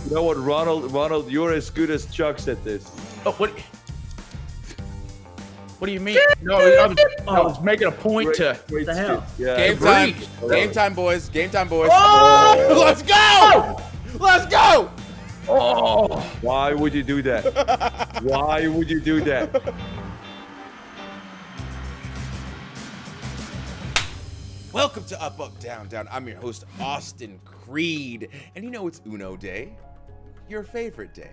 You know what, Ronald, you're as good as CHUGS at this. Oh, what do you mean? No, I was making a point to. What the hell? Yeah. Game time. Game time, boys. Game time, boys. Oh! Let's go! Let's go! Oh, Why would you do that? Why would you do that? Welcome to Up, Up, Down, Down. I'm your host, Austin Creed. And you know it's Uno Day, your favorite day.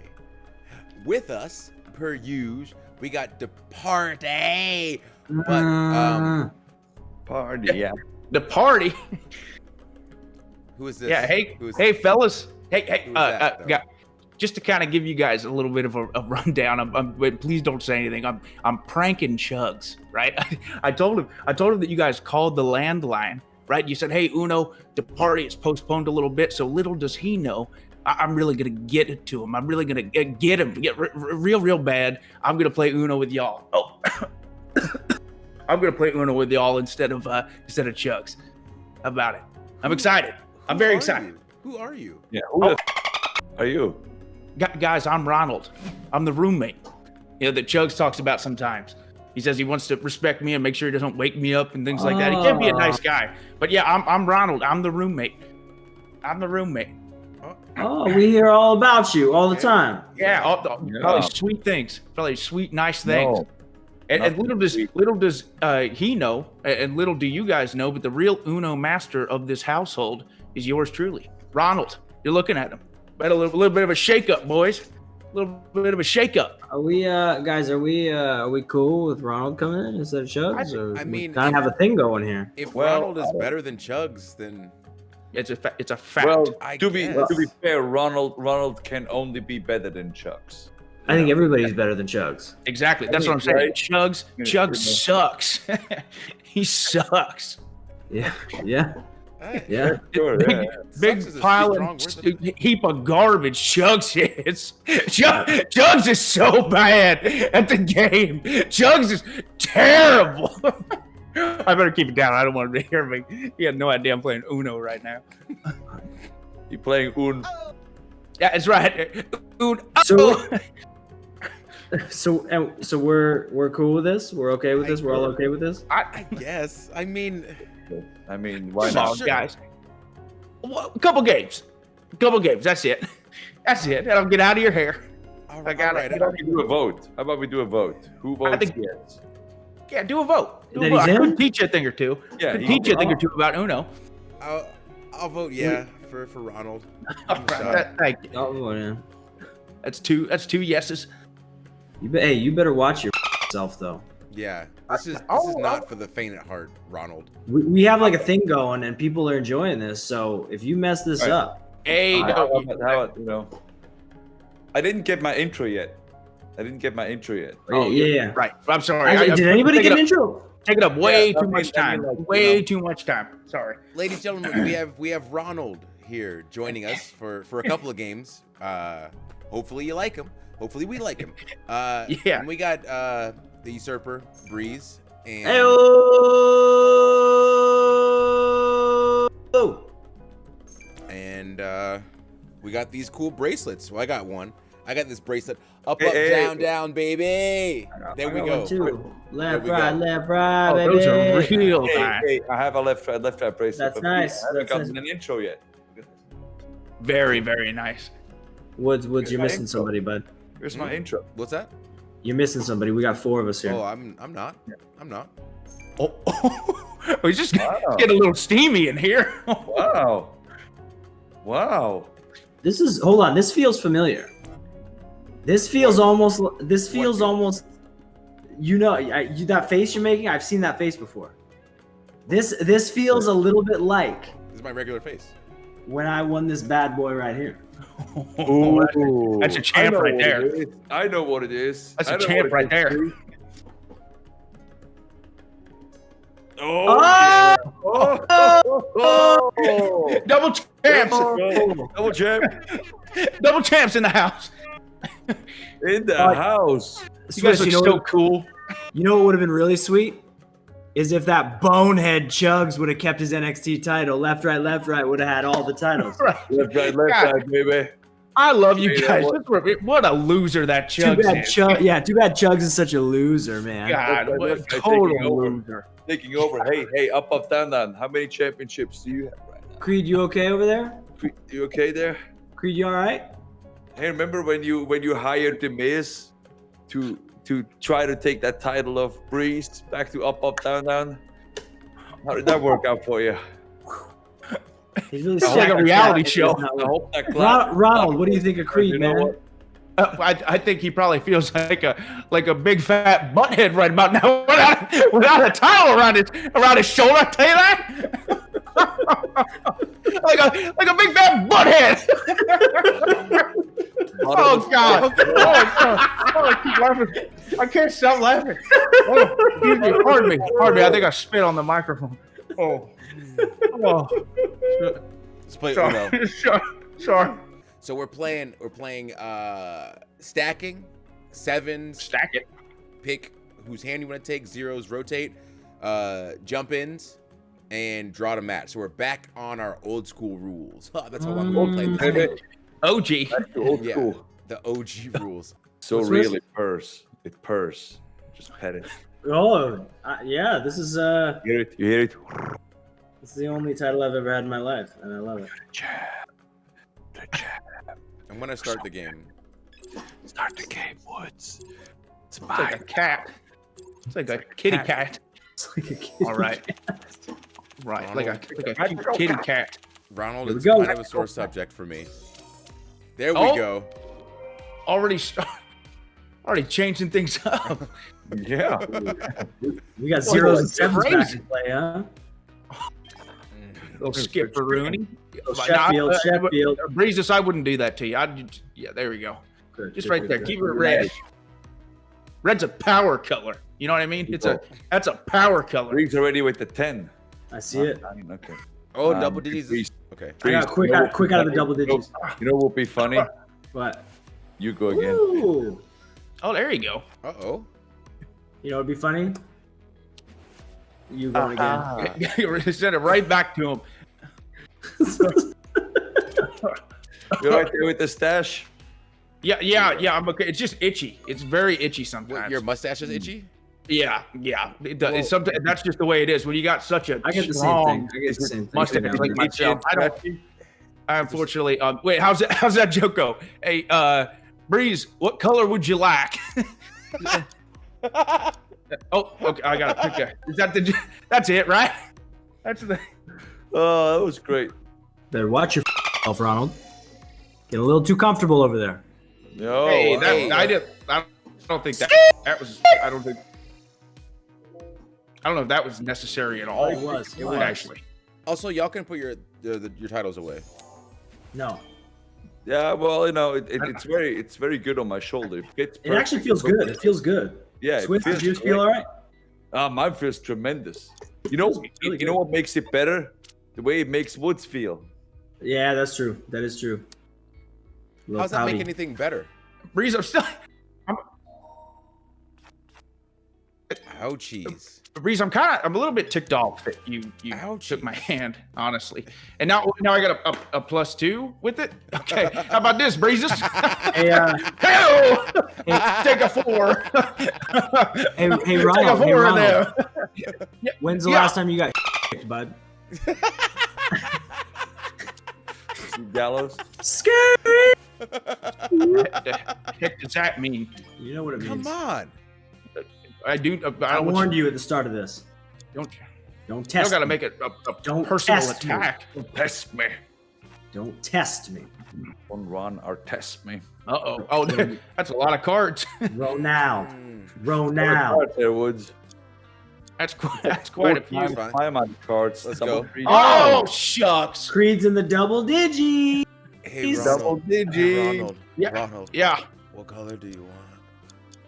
With us, per usual, we got DaParty. But, Party, yeah. DaParty. who is this? Yeah, hey, Who is hey, fellas. Hey, Who is that, though? just to kind of give you guys a little bit of a rundown. Please don't say anything. I'm pranking CHUGS, right? I told him that you guys called the landline, right? You said, hey, Uno, DaParty is postponed a little bit, so little does he know. I'm really gonna get it to him. I'm really gonna get him, real bad. I'm gonna play Uno with y'all. Oh, I'm gonna play Uno with y'all instead of CHUGS. How about it? I'm excited. I'm very excited. Who are you? Yeah. Who the are you? Guys, I'm Ronald. I'm the roommate, that CHUGS talks about sometimes. He says he wants to respect me and make sure he doesn't wake me up and things like that. He can be a nice guy, but yeah, I'm Ronald. I'm the roommate. Oh, we hear all about you all the time. Yeah, probably sweet things, probably sweet, nice things. No, and little does he know, and little do you guys know, but the real Uno master of this household is yours truly, Ronald. You're looking at him. But a little bit of a shake-up, boys. A little bit of a shake-up. Are we, guys? Are we cool with Ronald coming in instead of CHUGS? I mean, we kind of have a thing going here. If Ronald is better than CHUGS, then It's a fact. well, I to be guess. fair, Ronald can only be better than CHUGS. I think everybody's better than CHUGS. Exactly. That's what I'm saying. Right? CHUGS sucks. He sucks. Yeah. hey, Yeah. Sure, Big, yeah. big Sucks is a pile strong of word. heap of garbage CHUGS is. CHUGS is so bad at the game. CHUGS is terrible. I better keep it down. I don't want to hear me. He had no idea I'm playing Uno right now. You playing Un? Yeah, that's right. Uno. So we're cool with this. We're okay with this. We're all okay with this. I guess. I mean, Why Come not? on, guys. Well, a couple games. That's it. And I'll get out of your hair. all I right, got all it. right. How about we do a vote? How about we do a vote? Who votes think- yes? Yeah, do a vote. That he's I in? could teach you a thing or two. Yeah, Could teach you a thing or two about Uno. I'll vote yeah for Ronald. Thank you. Oh, yeah. That's two yeses. You better watch yourself though. Yeah, this is not for the faint at heart, Ronald. We have like a thing going, and people are enjoying this. So if you mess this Right. up, Hey, How about, I didn't get my intro yet. oh, yeah. right. I'm sorry. Did anybody take get it an up, intro? Take it up way Yeah, too I much mean, time. like, Way too much time. Sorry. Ladies and gentlemen, we have Ronald here joining us for a couple of games. Hopefully you like him. Hopefully we like him. Yeah. And we got the usurper Breeze and we got these cool bracelets. Well, I got one. I got this bracelet. Up, Hey, down, down, baby. There we go. Left, we right, go. left, right, Oh, baby. those are real Hey, nice. hey, I have a left right bracelet. That's but nice. I haven't That's gotten nice. an intro yet. Very, very nice. Woods, you're my missing intro. somebody, bud. Here's my intro. What's that? You're missing somebody. We got 4 of us here. Oh, I'm not. I'm not. Oh, we just get a little steamy in here. Wow. Hold on. This feels familiar. This feels almost. That face you're making. I've seen that face before. This feels a little bit like This is my regular face. when I won this bad boy right here. Ooh, That's a champ right there. I know what it is. That's I a know champ what it right is. there. Oh, Double champs. Double champ Double champs in the house. in the house. You guys look so what, cool. you know what would have been really sweet? Is if that bonehead CHUGS would have kept his NXT title. Left, right would have had all the titles. Left, right, God. baby. I love you You know guys. what? What a loser that Too Chugs bad is. too bad Chugs is such a loser, man. God, Look, what a look, they're total taking over. loser. Taking over. Hey, up, down, down. How many championships do you have right now? Creed, you okay over there? You okay there? Creed, you all right? Hey, remember when you hired the Miz to try to take that title of Breeze back to up, down, down? How did that work out for you? He's really It's like stacked a up reality that. show. I hope that clap. Ronald, what do you think of Creed, You know man? what? I think he probably feels like a big fat butthead right about now without a towel around his shoulder. I tell you that. like a big fat butthead. Oh God! Oh, I keep laughing. I can't stop laughing. Oh, excuse me. Pardon me. I think I spit on the microphone. Oh. Let's play Uno. Sorry. So we're playing stacking, sevens, Stack it. pick whose hand you want to take, zeros rotate, jump ins, and draw to match. So we're back on our old school rules. That's how I'm gonna play this Hey, game. OG. That's the old Yeah. school. The OG rules. So What's really purrs. It purrs. Just pet it. Oh, yeah. This is You hear it? You hear it? this is the only title I've ever had in my life, and I love it. I'm gonna start the game. Start the game, Woods. It's It's like a cat. It's like a kitty cat. It's like a kid. All right. Right. Like a kitty cat. Ronald Here we is go. kind of a sore subject for me. There we Oh. go. Already changing things up. Yeah. We got zeros and that's sevens back crazy. in play, huh? Little skipperoonie. Sheffield. Breezes, I wouldn't do that to you. Yeah, there we go. Good, Just good, right good, there. good. Keep it red. Red's a power color. You know what I mean? That's a power color. Breeze already with the 10. I see it. Okay. Oh, double digits. Breeze. Okay. I got quick out of the double digits. You know what would be funny? What? You go again. Ooh. Oh, there you go. Uh-oh. You know what'd be funny? You going again. Send it right back to him. You're right there with the stash. Yeah. I'm okay. It's just itchy. It's very itchy What, sometimes. your mustache is itchy? Yeah. It does. It's sometimes that's just the way it is. When you got such a I get the same strong thing. I get the same thing. mustache like Itchy myself, and I don't. Unfortunately, wait. How's that joke go? Hey, Breeze, what color would you like? Oh, okay. I gotta pick that. Is that that's it, right? That's the. Oh, that was great. Better watch yourself, Ronald. Get a little too comfortable over there. No. Hey, hey. I don't think that was. I don't know if that was necessary at all. It was. It was. Actually. Also, y'all can put your titles away. No. Yeah, well, it's very good on my shoulder. It It actually feels good. It feels good. Yeah, it Swiss, feels did yours feel great. all right? Mine feels tremendous. You know, really you know what makes it better? The way it makes Woods feel. Yeah, that's true. That is true. How does that make anything better? Breeze, Ouchies. Breeze, I'm a little bit ticked off that you Ouchie. took my hand, honestly. And now I got a +2 with it. Okay, how about this, Breezes? Hey, Hello! Take a 4. hey, Take a Ronald. 4 Hey, in Ronald. there. When's the Yeah. last time you got bud? Gallows. Scary. What the heck does that mean? You know what it means. Come on. I do. I warned you at the start of this. Don't Don't you test got to me. make it a Don't personal test me. attack. Don't test me. Don't test me. Don't run or test me. Uh-oh. Oh, that's a lot of cards. Roll now. Mm. Roll now. Right there, Woods. That's quite a few. That's fine. I'm on cards. Let's Double go. three. Oh, shucks. Creed's in the double digits. Hey, He's Ronald. double digit. Ronald. Yeah. Ronald. Yeah, What color do you want?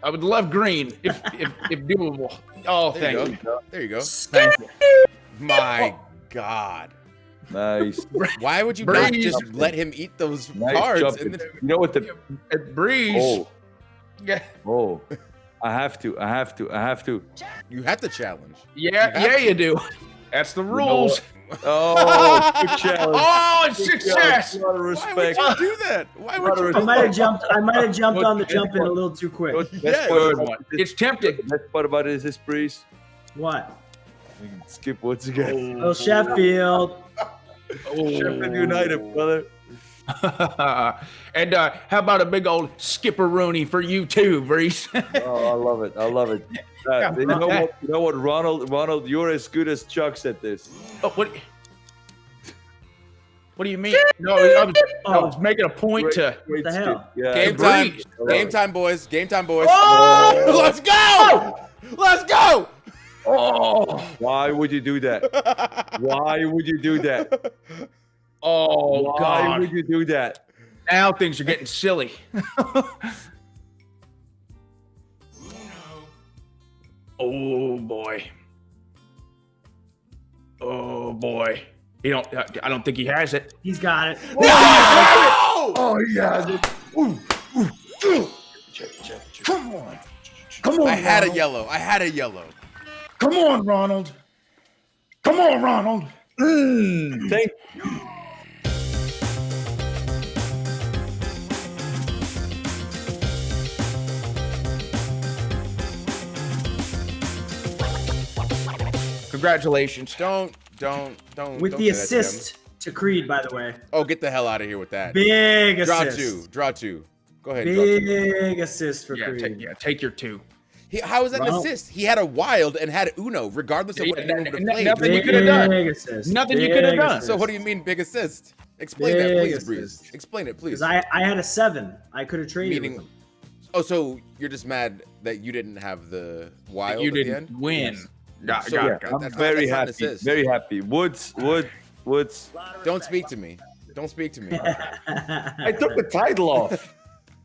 I would love green if doable. Oh, There thank you you. go. There you go. Thank you. My God. Nice. Why would you not Breeze. just let him eat those Nice cards? jump. And then, You know what the Breeze. oh Yeah, I have to. you have to challenge. yeah, you do. That's the rules. Oh, good challenge. Oh, it's Good success! challenge. A lot of Why respect. would you do that? Why would you? I might have jumped. I might have jumped on the jump in a little too quick. What's the Yeah, best part Good about one. this- It's tempting. The best part about it is this, Breeze. What? We can skip once again. Oh, Sheffield. Sheffield United, brother. And how about a big old skipperoonie for you too, Breeze? Oh, I love it. I love it. You know what, Ronald, you're as good as CHUGS at this. Oh, what do you mean? No, I was making a point to. Great the hell? skip. Yeah. Game time. Breeze. Game time, boys. Game time, boys. Oh! Let's go! Let's go! Oh, Why would you do that? Why would you do that? oh Why God! would you do that? Now things are getting silly. Oh boy. Oh boy. I don't think he has it. He's got it. No! Oh, yeah. Come on. Come on. I had a Ronald. yellow. I had a yellow. Come on, Ronald. Come on, Ronald. Thank Congratulations. Don't. With don't the say that to him. assist to Creed, by the way. Oh, get the hell out of here with that. Big Draw assist. two. Draw two. Go ahead. Draw two. Big assist for Yeah, Creed. take your two. How was that an Well- assist? He had a wild and had Uno, regardless of what Yeah, anyone would have n- played. nothing you could have done. Big assist. Nothing you could have Big done. assist. So what do you mean big assist? Explain that, Big please, assist. Breeze. Explain it, please. Because I had a 7. I could have traded Meaning- with him. Oh, so you're just mad that you didn't have the wild You at the didn't end? win. Got So, it, yeah, got it. I'm That's not- very that's not an happy. assist. Very happy. Woods. Don't speak to me. Don't speak to me. I took the title off.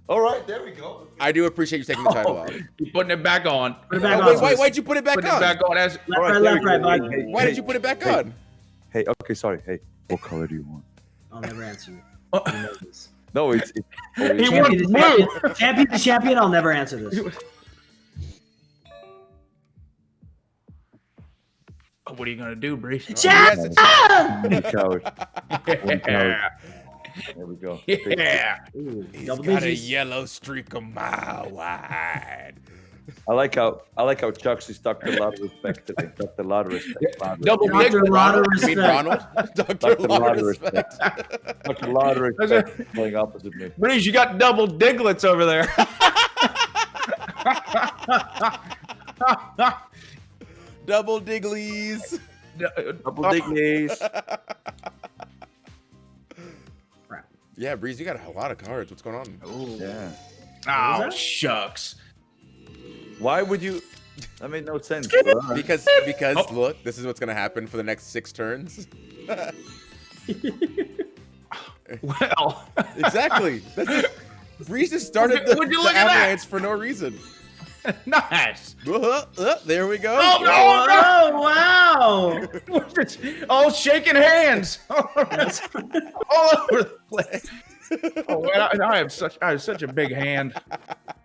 All right, there we go. I do appreciate you taking the title off. You're putting it back on. Put it back Oh, on. wait, why'd you put it back Putting it on? back on as Left, All right, there left, we right, go. bud. Why did you put it back hey. on? Hey, okay, sorry. Hey, what color do you want? I'll never answer you. Oh. You know this. No, it's He Champion wants to blue. champion. Champion to champion, I'll never answer this. What are you gonna do, Breeze? Champ! Yes, coward. Yeah. There we go. Yeah. Ooh, He's double got a digits. yellow streak a mile wide. I like how CHUGS has talked a lot of respect today. Talked a lot of respect. Double Dr. big. Lot of You mean respect. Ronald? Dr. Talked a lot Lot of respect. respect. Talked a lot of respect. Playing opposite me. Breeze, you got double diglets over there. Double digglies. Double dignies. Yeah, Breeze, you got a lot of cards. What's going on? Yeah. Oh, that? shucks. Why would you? That made no sense. Because Oh. look, this is what's gonna happen for the next 6 turns. Well, Exactly. That's it. Breeze just started the, Would you the look at that? avalanche for no reason. nice. There we go. Oh, no. Oh, wow. All shaking hands all over the place. Oh, man, I have such a big hand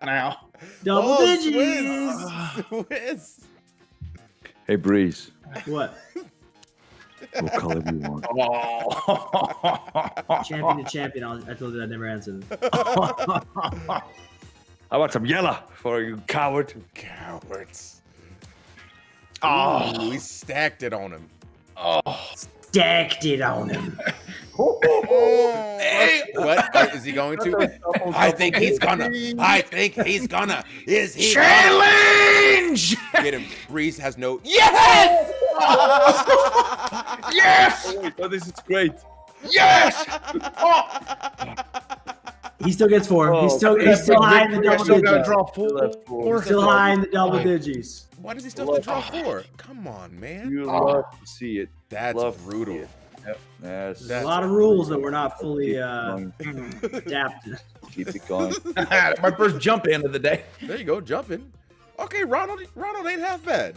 now. Double Oh, digits. Whiz. Hey, Breeze. What? What color do you want? Oh. Champion to champion, I told you I'd never answer this. I want some yellow for you, coward. Cowards. Oh. Ooh, we stacked it on him. Stacked it on him. Hey. What is he going to? I think he's gonna. I think he's gonna. Is he gonna? Challenge! Get him. Breeze has no. Yes! Yes! Oh, wait, oh, this is great. Yes! Oh. He still gets 4. Oh, he's still That's high in big the victory. double Still gotta digits. draw That's four. four. Still high in the double digits. Why does he still have to draw 4? Come on, man. You love to see it. That's Love to brutal. see it. Yep. Yes. There's a lot of rules that we're not fully Keep it going. adapted. Keep it going. My first jump in of the day. There you go, jumping. Okay, Ronald ain't half bad.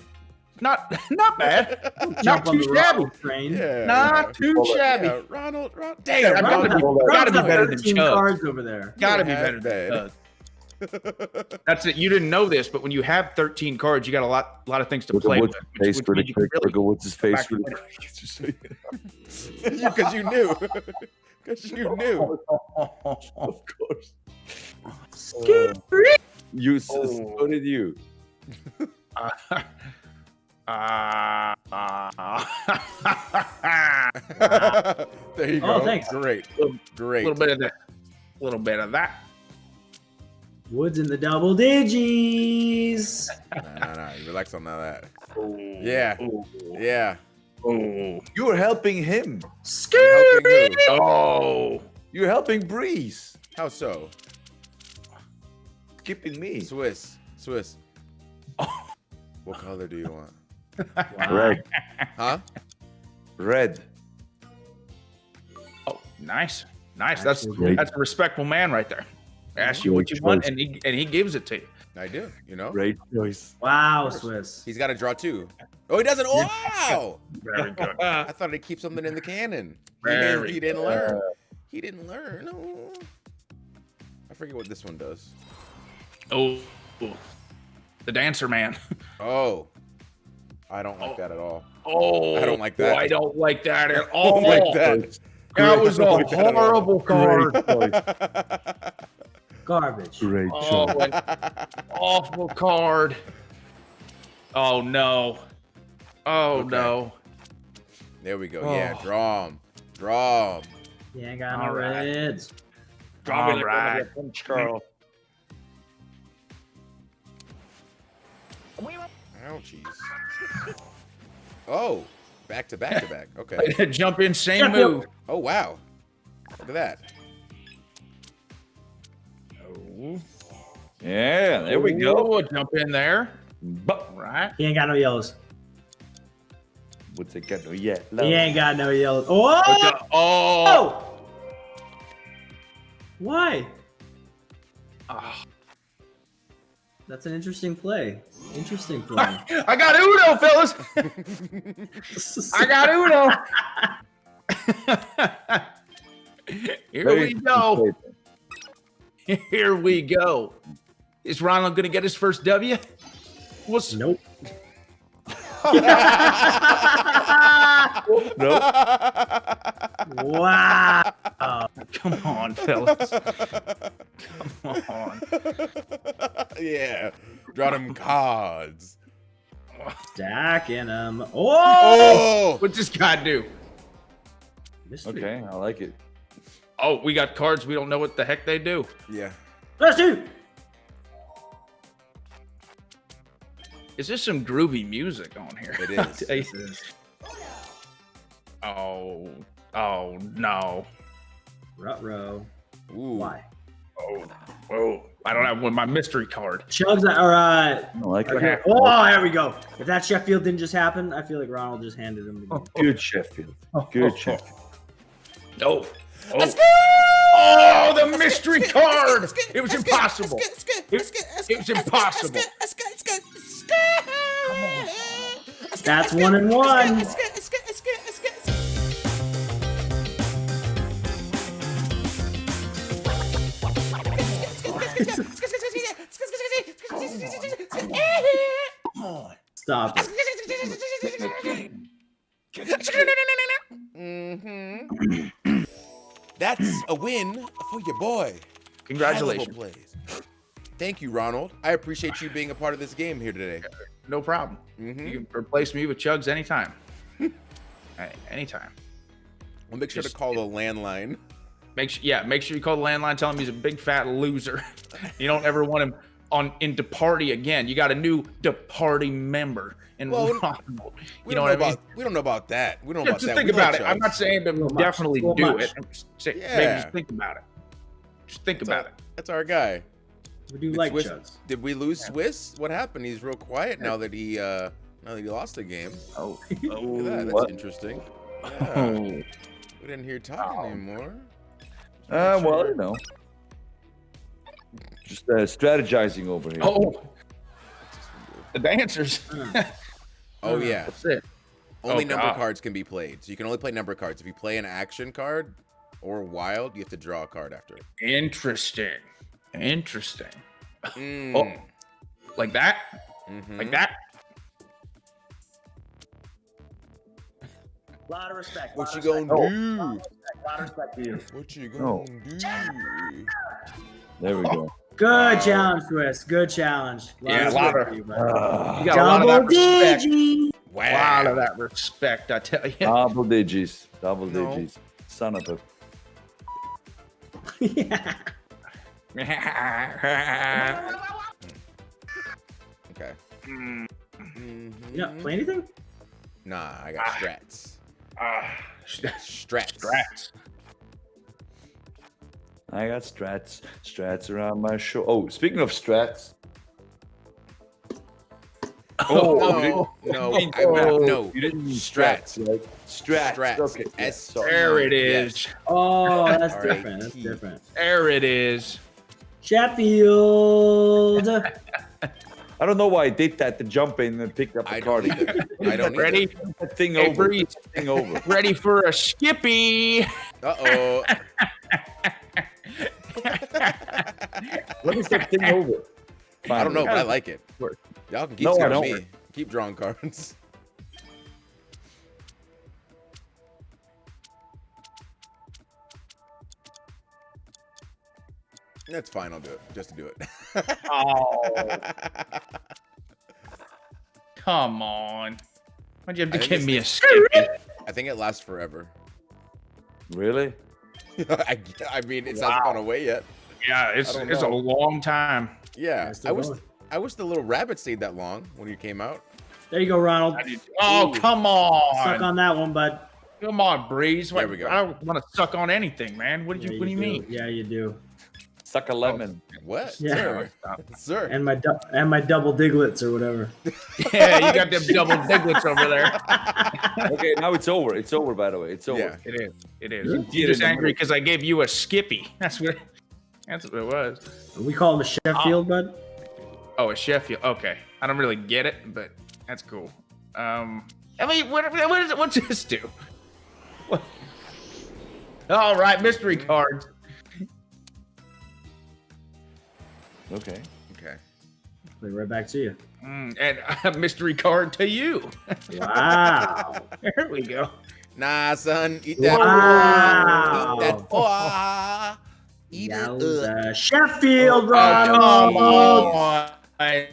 Not bad. Not Jump on too the shabby. Ronald train. Yeah. Not too Hold on. shabby. Yeah, Ronald. Yeah, Damn, Ronald- Ronald. Gotta be Ronald's got better than 13 Chug. cards over there. Gotta be Half better than bad. Chug. That's it. You didn't know this, but when you have 13 cards, you got a lot of things to play with. Face really quick. What's his face really quick? Because you knew. Because you knew. Of course. Scary. You. So did you. There you go. Oh, thanks. Great. Great. A little bit of that. A little bit of that. Woods in the double digits. No. You relax on that. Ooh, Yeah. ooh, Yeah. ooh. You're helping him. Scary. Helping who? Oh. You're helping Breeze. How so? Skipping me. Swiss. What color do you want? Red. Huh? Red. Oh, nice. That's Great. a respectful man right there. Ask you what you want, and he gives it to you. I do. You know. Great choice. Wow, Swiss. He's got to draw 2. Oh, he doesn't. Wow. Very good. I thought he'd keep something in the cannon. He didn't learn. He didn't learn. Oh. I forget what this one does. Oh, the dancer man. Oh. I don't like that at all. Oh, I don't like that. I don't like that at I all. don't like that. That was a horrible card. Garbage. Great Oh, choice. an awful card. Oh no. Oh Okay. no. There we go. Oh. Yeah, draw him. Draw him. You ain't got no All right. reds. All right. Carl. Ouchies. Oh, back to back. Okay. Jump in, same move. Oh, wow. Look at that. Oh. Yeah, there we go. Oh, jump in there. But Right. He ain't got no yellows. what's it got? No, yeah. He ain't got no yellows. Oh! Oh. Why? Ah. That's an interesting play. Interesting play. I got Uno, fellas. I got Uno. Here we go. Here we go. Is Ronald going to get his first W? What's Nope. Nope. Wow. Come on, fellas. Come on. Yeah. Draw them cards. Stacking them. Oh! Oh! What's this guy do? Mystery. Okay, I like it. Oh, we got cards. We don't know what the heck they do. Yeah. Let's do. Is there some groovy music on here? It is. Oh no. Ruh-roh. Ooh. Why? Oh, I don't have one. My mystery card. Chugs are I like okay. it. Oh, there we go. If that Sheffield didn't just happen, I feel like Ronald just handed him the game. Good Sheffield. Good Sheffield. Oh. Let's go! Oh, the mystery card! It was impossible. It was impossible. That's 1 and 1. Stop it. Mm-hmm. That's a win for your boy. Congratulations. High-level plays. Thank you, Ronald. I appreciate you being a part of this game here today. No problem. Mm-hmm. You can replace me with Chugs anytime. Anytime. We'll make sure to call the landline. Make sure you call the landline. Tell him he's a big fat loser. You don't ever want him in DaParty again. You got a new DaParty member. And Well, Ronald, We don't know about that. We don't know about just that. think We about love it. I'm not Chugs. saying to Too much. definitely Too do much. it. I'm just saying, Yeah. maybe just think about it. Just think about it. That's our guy. We do Did like Swiss- Chugs. Did we lose Swiss? What happened? He's real quiet now that he lost the game. Oh, Look at that. That's What? interesting. Yeah. oh. We didn't hear talking anymore. Well, you know. Just strategizing over here. Oh, the dancers. Oh yeah. That's it. Only Oh, number God. cards can be played. So you can only play number cards. If you play an action card or wild, you have to draw a card after it. Interesting. Oh, like that? Mhm. Like that? A lot of respect. What you lot of gonna respect. do? A lot of respect for you. What you Oh. gonna do? There we go. Good Wow. challenge, Chris. Good challenge. Yeah, a lot respect of- for you, bud. You got a lot of that respect. DG. Wow. A lot of that respect, I tell you. Double digits. Double No. digits. Son of a. Yeah. Okay. Mm, Mhm. You not play anything? Nah, I got strats. Strats. Strats. I got strats. Strats around my show. Oh, speaking of strats. No, no, no. You didn't mean Strats. right? Strats. Strats. Okay. S- sorry. There it Yes. is. Oh, that's All different. right. That's different. There it is. Sheffield. I don't know why I did that to jump in and pick up the I card. don't either. I don't either. Ready? That thing Hey, over. Breeze. That thing over. Ready for a skippy. Uh-oh. What is that thing over? I don't know, but I Finally. like it. Y'all can keep No, I scaring don't. me. Keep drawing cards. That's fine. I'll do it just to do it. Oh, come on. Why'd you have to I think give it's me a the- skippy? I think it lasts forever. Really? I mean, it hasn't gone away yet. Yeah, I it's don't a know. long time. Yeah, it's still going. I wish the little rabbit stayed that long when you came out. There you go, Ronald. Oh, come Suck on. on that one, bud. Come on, Breeze. There we go. I don't want to suck on anything, man. What do you mean? Yeah, you do. Suck a lemon. What? Yeah. Sir. Sir. And my double diglets or whatever. Yeah, you got them double diglets over there. Okay, now it's over. It's over, by the way. It's over. Yeah. It is. It is. Yeah. You're just angry because I gave you a skippy. That's what it was. We call him a Sheffield, bud. Oh, a Sheffield. Okay. I don't really get it, but that's cool. I mean, what's this do? What? All right, mystery cards. Okay. Okay. Play right back to you. And a mystery card to you. Wow. There we go. Nah, son. Eat that. Wow. Eat that. Eat it up. Yowza. Sheffield, Oh, Ronald. come on,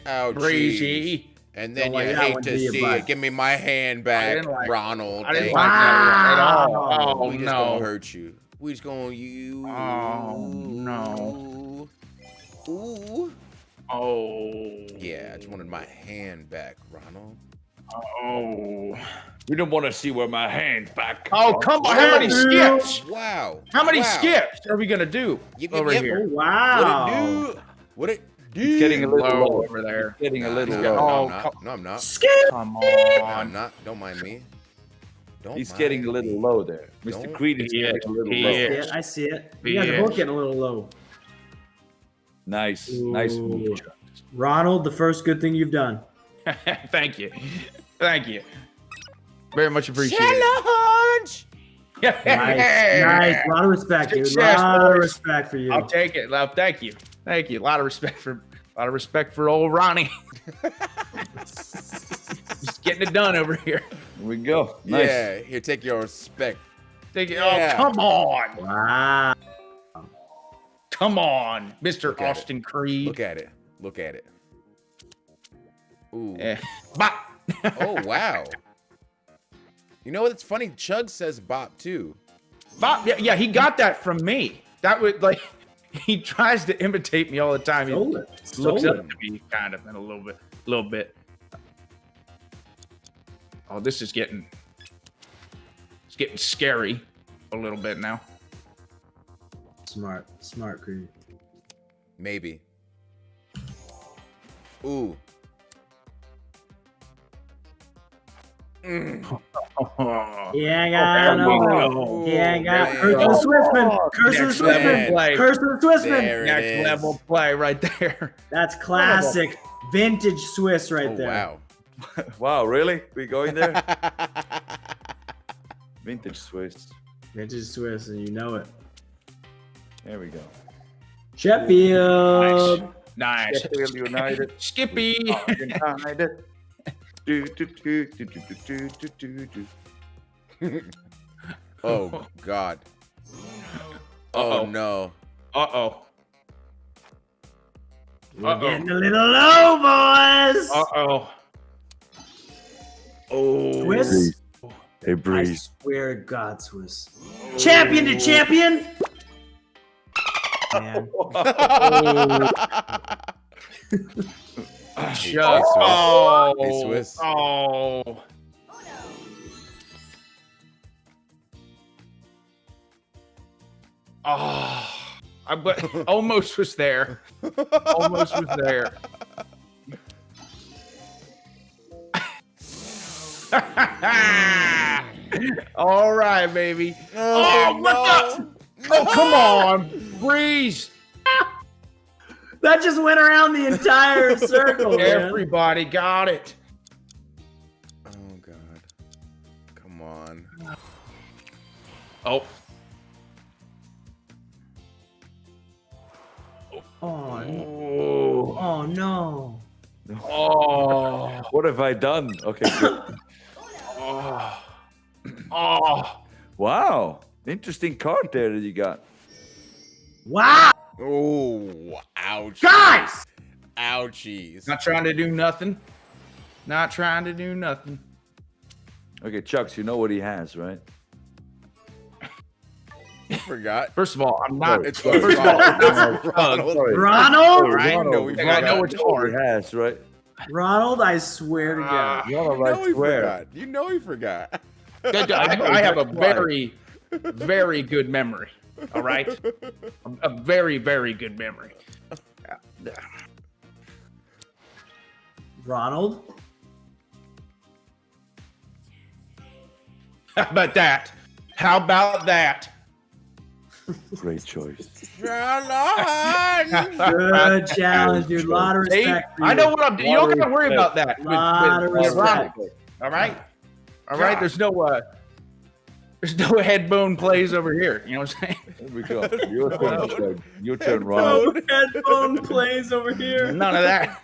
Oh, Breezy. And then Don't you like that hate one, to do you, see bud? it. Give me my hand I back, didn't like- Ronald. I didn't Thank like that at all. Wow. Oh, We just no. gonna hurt you. We just gonna you. Oh, no. Ooh. Oh. Yeah, I just wanted my hand back, Ronald. Oh. We don't want to see where my hand's back. Oh, come on. How many skips? Wow. How many Wow. skips are we going to do Yep, yep, over yep. here? Oh, wow. What it do? What it do? It's getting a little Low low. over there. It's getting a Nah, little no, low. Oh, no, I'm not. No, I'm not. Skip. Come No, I'm on. not. Don't mind me. Don't He's mind getting a me. little low there. Mr. Don't- Creed is He getting is. a little He low. is. Yeah, I see it. He You guys are both is. getting a little low. Nice. Nice Ooh. move. Ronald, the first good thing you've done. Thank you. Thank you. Very much appreciated. Challenge! Nice. Nice. A lot of respect, dude. A Success, lot of boys. respect for you. I'll take it. Love. Thank you. Thank you. A lot of respect for old Ronnie. Just getting it done over here. Here we go. Nice. Yeah, here, take your respect. Take it. Yeah. Oh, come on. Wow. Come on, Mr. Look at Austin Creed. Look at it. Look at it. Ooh. Eh. Bop. Oh, wow. You know what? It's funny. Chug says bop, too. Bop. Yeah, he got that from me. That would like he tries to imitate me all the time. He Stole it. looks Stole up it. to me kind of in a little bit. Oh, this is getting scary a little bit now. Smart, Creed. Maybe. Ooh. Oh, Yeah, I got there we no. go. Yeah, I got man. Curse of the Swissman. Curse of the Next Swissman. level play. Curse of the Swissman. There it Next is. level play right there. That's classic vintage Swiss right Oh, there. wow. Wow, really? We going there? Vintage Swiss. Vintage Swiss, and you know it. There we go. Sheffield. Nice. Sheffield United. Skippy. United. Do. Oh God. Uh-oh. Oh no. Uh-oh. We're getting a little low, boys. Uh-oh. Oh. Swiss. Hey, I Breeze. swear to God, Swiss. Champion to champion. Man. Chugs. Swiss. Oh. Hey, Swiss. Oh. Oh. But almost was there. Almost was there. All right, baby. Oh, what the? Oh, come on, Breeze. That just went around the entire circle, man. Everybody got it. Oh God. Come on. Oh. Oh, oh no. Oh. What have I done? Okay, good. Oh. Oh. Wow. Interesting card there that you got. Wow. Oh, ouch. Guys. Ouchies. Not trying to do nothing. Not trying to do nothing. Okay, Chugs, you know what he has, right? I forgot. First of all, I'm not. It's First of all, I'm not Ronald. Ronald. Ronald. I know we I know forgot. it's He hard. has, right? Ronald, I swear to God. Ronald, You know I he swear. forgot. You know he forgot. I have a very, very good memory. All right, a very, very good memory. Ronald. How about that? How about that? Great choice. Ronald. Good challenge, dude. A lot of respect. for I you. know what I'm doing. You don't gotta worry about that. Lot of with Ronald. respect. All right, all right. There's no head bone plays over here. You know what I'm saying? There we go. Your turn, Chug. Your turn, Ron. No headphone plays over here. None of that.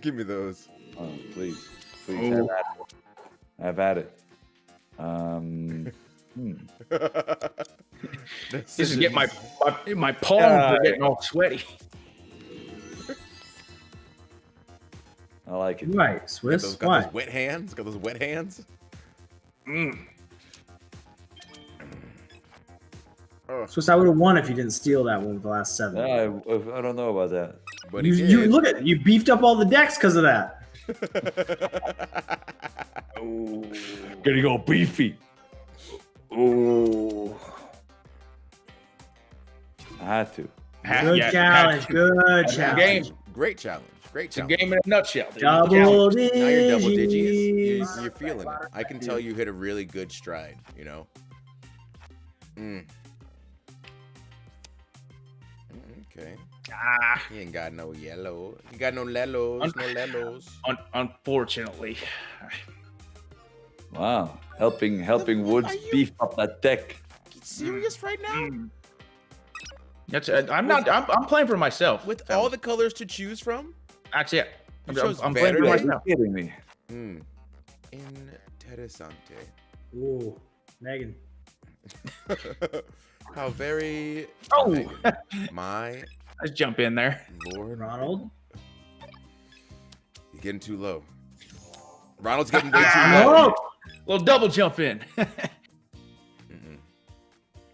Give me those. Oh, please. Please, have at it. Have at it. This is getting my palms are getting all sweaty. I like it. Right, Swiss. Got Why? those wet hands. Got those wet hands. Swiss, I would have won if you didn't steal that one with the last 7. I don't know about that. But You, he you did. look at you beefed up all the decks because of that. Gonna go beefy. Ooh. I had to. Good challenge. Good challenge. Game. Great challenge. Great It's a challenge. game in a nutshell. Dude. Double Now you're double digits. digits. You're feeling it. I can tell you hit a really good stride. You know. Okay. Ah, He ain't got no yellow. He got no lelos. No lelos. unfortunately. Wow. Helping Woods are you- beef up that deck. You serious right now? That's I'm not. I'm playing for myself. With all the colors to choose from? That's it. You chose I'm playing for Verde. Are you myself. kidding me? Interessante. Ooh, Megan. How very. Oh. My Let's jump in there. lord. Ronald. He's getting too low. Ronald's getting way too low. Oh, Little double jump in.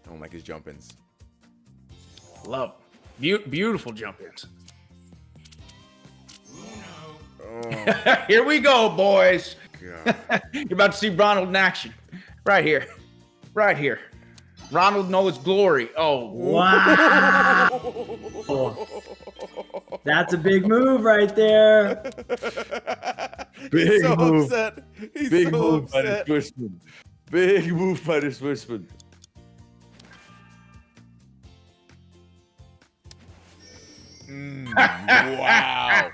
Don't like his jump-ins. Love. Beautiful jump ins. Oh, Here we go, boys. God. You're about to see Ronald in action. Right here. Right here. Ronald knows glory. Oh, wow. That's a big move right there. Big He's so move. upset. He's Big so move by the upset. Swissman. Big move by the Swissman. Wow.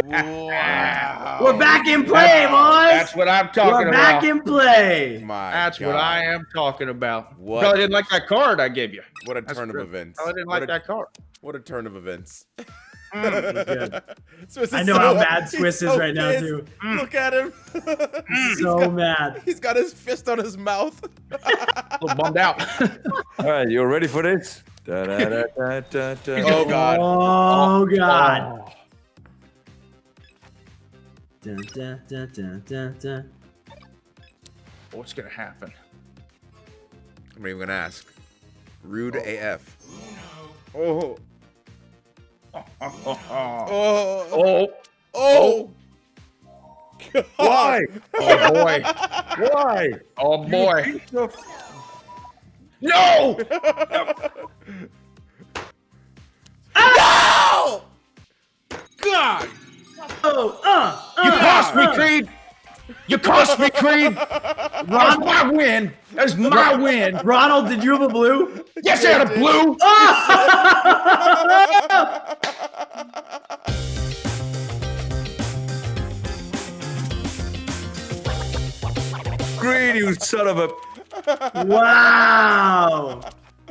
Wow. We're back in play, boys. That's what I'm talking We're back about. in play. My That's God. what I am talking about. What? Probably didn't like that card I gave you. What a That's turn of true. events. I didn't What like a- that card. What a turn of events. Good. Swiss is I know how mad Swiss is right now, pissed. too. Look at him. So mad. He's got his fist on his mouth. A little bummed out. All right, you ready for this? Da-da-da-da-da-da. Oh, God. Oh, God. Dun, dun, dun, dun, dun, dun. What's gonna happen? I'm not even gonna ask. Rude AF. Oh. Oh, Oh. God. Why? oh boy. Why? Oh boy. No! No! God! Oh, You cost me, Creed! You cost me, Creed! That's my win! That's my win! Ronald, did you have a blue? Yes, I had a blue! Green, you son of a. Wow.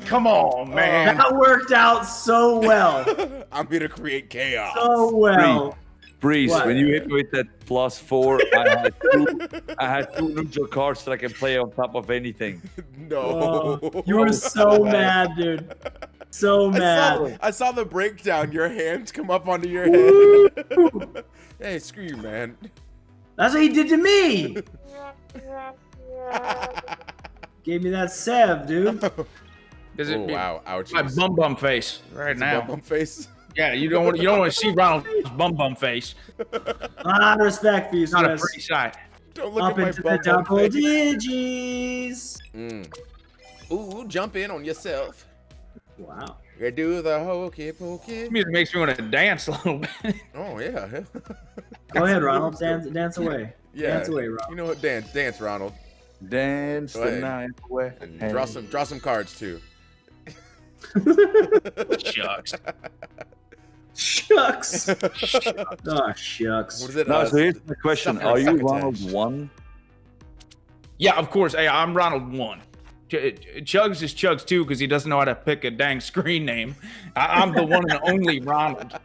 Come on, man. That worked out so well. I'm here to create chaos. So well. Breeze, What? when you hit me with that +4, I had two neutral cards that I can play on top of anything. No. You were so mad, dude. So mad. I saw the breakdown. Your hands come up onto your head. Hey, screw you, man. That's what he did to me. Gave me that sev, dude. Does it Oh, wow. Ouch. my bum face right now? Bum face. Yeah, you don't want to see Ronald's bum face. A lot of respect for you, Not a Swiss. pretty sight. Don't look Up at my into the bum double face. digits. Ooh, jump in on yourself. Wow. You do the hokey pokey. Music makes me want to dance a little bit. Oh, yeah. Go ahead, Ronald. Dance away. Yeah. Dance away, Ronald. You know what? Dance, Ronald. Dance Go the ahead. night away. And draw some cards too. Shucks. Shucks. Oh, shucks. What is it? Now, so here's the question: stuff in a are you succotash. Ronald 1? Yeah, of course. Hey, I'm Ronald 1. Chugs is Chugs 2 because he doesn't know how to pick a dang screen name. I'm the one and only Ronald.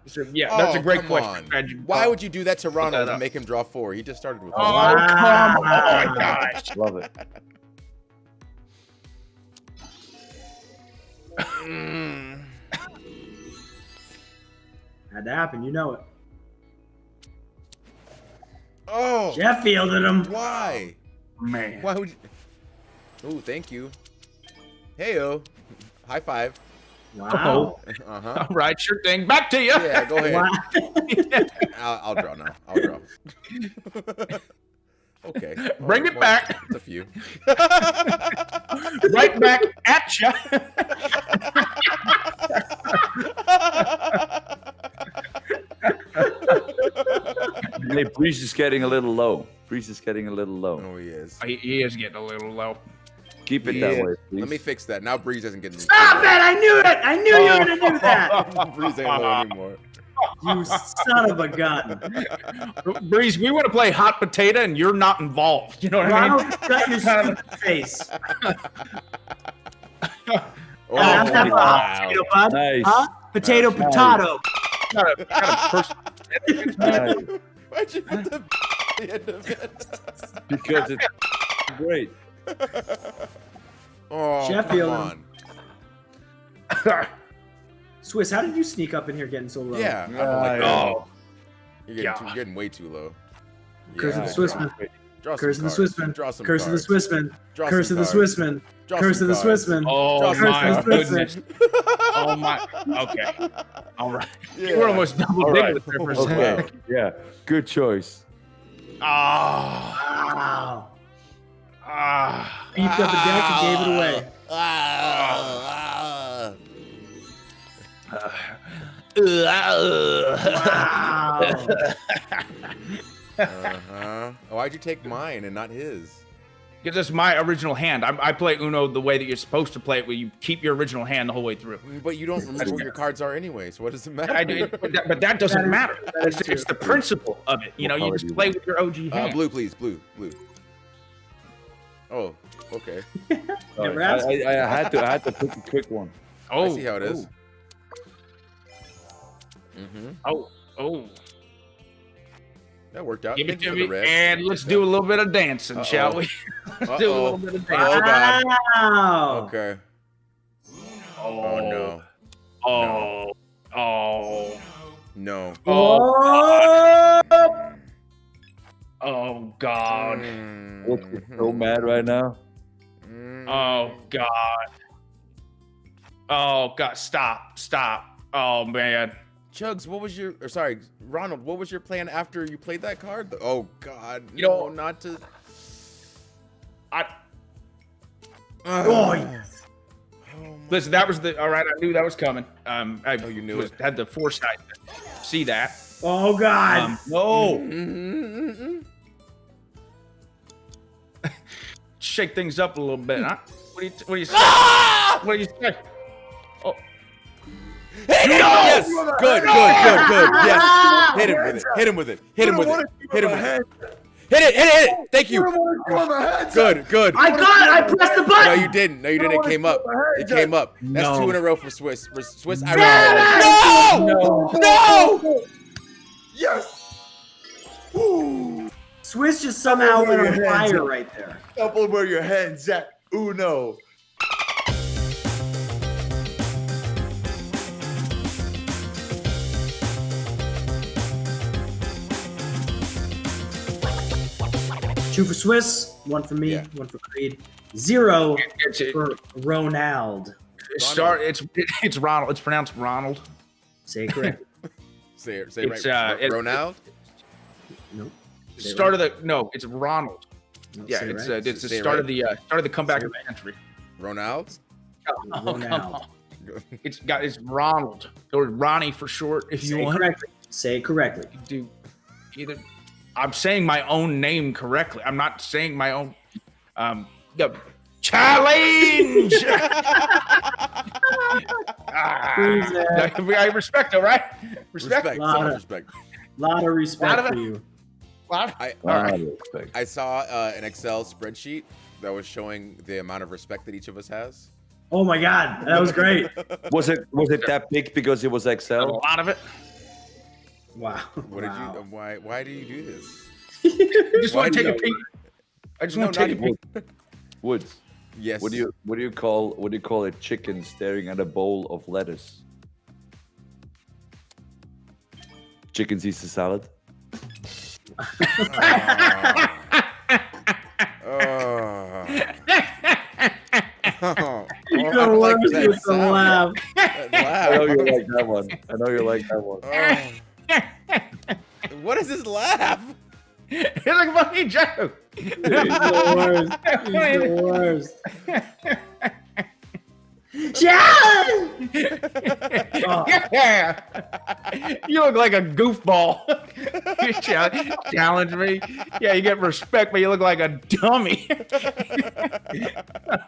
So, yeah, that's a Oh, great come question. on. Glad you- Why would you do that to Ronald up. and make him draw 4? He just started with Oh, 1. come on. Oh, my gosh. Love it. Had to happen, you know it. Oh, Jeff fielded him. why? Man. Why would you? Oh, thank you. Heyo. High five. Wow. Uh-huh. All right, sure thing. Back to you. Yeah, go ahead. Wow. I'll draw now. I'll draw. Okay. Bring it back. It's a few. Right back at you. Hey, Breeze is getting a little low. Breeze is getting a little low. Oh, he is. He is getting a little low. Keep it Yeah. that way, please. Let me fix that. Now Breeze doesn't get any. Stop it! I knew it! I knew you were gonna do that! Breeze ain't low anymore. You son of a gun. Breeze, we want to play hot potato and you're not involved. You know what I mean? Ronald, shut your stupid face. Oh, I'm having a hot wow. potato, bud. Nice. Huh? Potato, Nice. potato. Got a person. Nice. Why'd you put the at the end of it? Because it's great. Oh, Sheffield. come on. Swiss, how did you sneak up in here getting so low? Yeah. I'm like, Nice. oh. You're God. getting way too low. Curse of the Yeah. Swissman. Draw some Curse of the cards. Swissman. Draw some Curse of the cards. Swissman. Draw Curse some of the cards. Swissman. Draw Curse some of the cards. Swissman. Oh Curse my of the goodness. Oh my. Okay. All right. Yeah. You were almost double All digging right. there for a Okay. second. Yeah. Good choice. Ah. Wow. Ah. Beefed up a deck and gave it away. Wow. Uh-huh. Why'd you take mine and not his? Because that's my original hand. I play Uno the way that you're supposed to play it, where you keep your original hand the whole way through. But you don't remember what your cards are anyway, so what does it matter? I do, but that doesn't matter. It's the principle of it. You know, you just play with your OG hand. Blue, please. Blue. Oh, okay. Never Sorry, asked. I had to pick a quick one. Oh, I see how it is. Oh. That worked out. Give it Thank you to for the me, red. and let's do a little bit of dancing, shall we? Let's do a little bit of dancing. Oh, God. Wow. Okay. Oh no. No. Oh God. What's so mad right now? Oh God. Oh God. Stop. Oh man. Chugs, what was your, or sorry, Ronald, what was your plan after you played that card? Oh God. You know, not to. Yes. Listen, that was all right. I knew that was coming. You knew it. Had the foresight to see that. Oh God. No. Shake things up a little bit, huh? What do you say? What do you say? Oh. Yes. Good. Yes. Hit him with it. Hit it. Thank you. Good. I pressed the button. No, you didn't. It came up. That's No. 2 in a row for Swiss. Damn No! Yes. Swiss just somehow went on fire right there. Double where your hands at. Uno. Two for Swiss, one for me, Yeah. one for Creed, 0 It's for Ronald. It's Ronald. It's pronounced Ronald. Say it correctly. Say It's, right. Ronald? Nope. Say it Start right. of the no. It's Ronald. Nope, Yeah, say it it's right. it's the Say it start right. of the comeback of the country. Ronald? Oh, come Ronald. on. It's Ronald or Ronnie for short if you Say it want. correctly. Say it correctly. Do either. I'm saying my own name correctly. I'm not saying my own. Challenge. I respect it, right? Respect. So Lot much of- respect. Lot of respect Lot of for you. I saw an Excel spreadsheet that was showing the amount of respect that each of us has. Oh my God, that was great. Was it that big because it was A Excel? lot of it. Wow. What did you? Why do you do this? I just Why want to do take a you- peek. I just No, want to take a not peek. Woods. Yes. What do you call a chicken staring at a bowl of lettuce? Chicken Caesar salad. You I know like what? that It's a sound. laugh. That I know laugh. you like that one. I know you like that one. What is this laugh? It's like a funny joke. He's the worst. He's the worst. Challenge! Oh. Yeah. You look like a goofball. You challenge me. Yeah, you get respect, but you look like a dummy. Like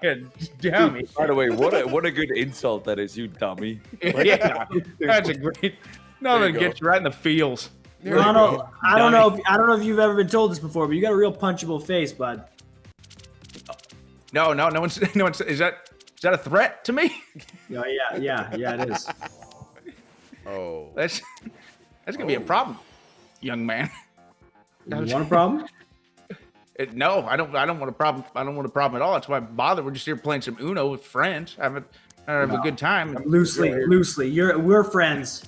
a dummy. By the way, what a good insult that is, you dummy. Yeah, that's a great. No, There that you gets you right in the feels. There we Ronald, go. I don't know if you've ever been told this before, but you got a real punchable face, bud. No one's. Is that a threat to me? Oh, yeah, it is. Oh. That's gonna be a problem, young man. You want a problem? No, I don't want a problem. I don't want a problem at all. That's why I bother. We're just here playing some Uno with friends, having a good time. Loosely. We're friends.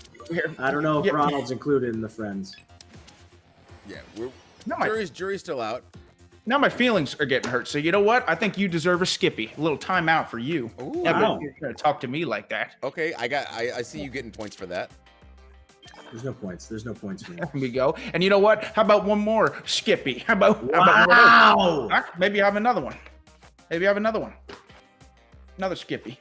I don't know if Yeah. Ronald's included in the friends. Yeah. No, my, Jury's still out. now my feelings are getting hurt. So you know what? I think you deserve a skippy. A little timeout for you. Ooh. Yeah, Wow. but you're gonna talk to me like that. Okay, I see you getting points for that. There's no points. There's no points for me. There we go. And you know what? How about one more skippy? How about one more? Wow! Huh? Maybe I have another one. Another skippy.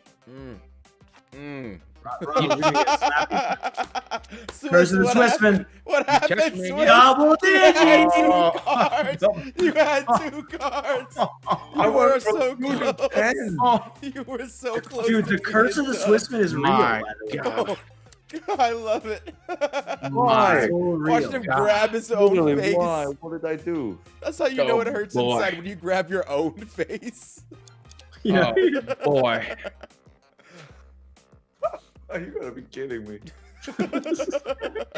Ronald, you're gonna get slapped. Swiss, Curse of the what Swissman. happened? What happened, Catch me Swiss? Double You had digits. two cards. You had two cards. You were so close. You were so close. Dude, the to curse of being the done. Swissman is real. My By the way. God. Oh, I love it. Why? So real. Watch him grab his own Literally, face. why? What did I do? That's how you know it Oh, hurts boy. inside when you grab your own face. Yeah. Oh, boy. Are you gonna be kidding me?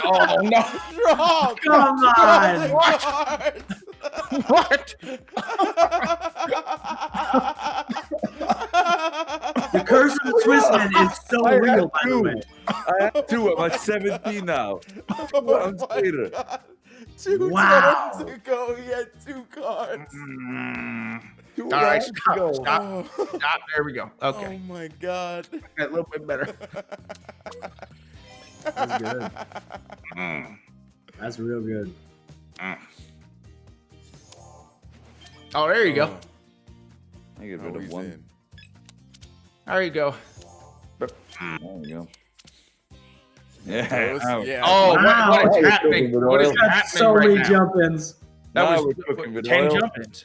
Oh, no. Draw. Come on. What? What? The curse of the Swissman is so I real, had by the two. way. I have two. I'm at 17 now. Oh rounds my later. God. Two Wow. turns ago, he had two cards. Two All right, rounds stop, ago. stop. Oh. Stop. There we go. Oh Okay. my God. A little bit better. That's good. Mm. That's real good. Oh, there you go. I get Oh, rid of he's one. in. There you go. There we go. Yeah. Those- now- yeah. Oh, Wow. what is Hey, happening? cooking with What is oil. Got happening so right many now? jump-ins. That Now was we're cooking with 10 oil. jump-ins.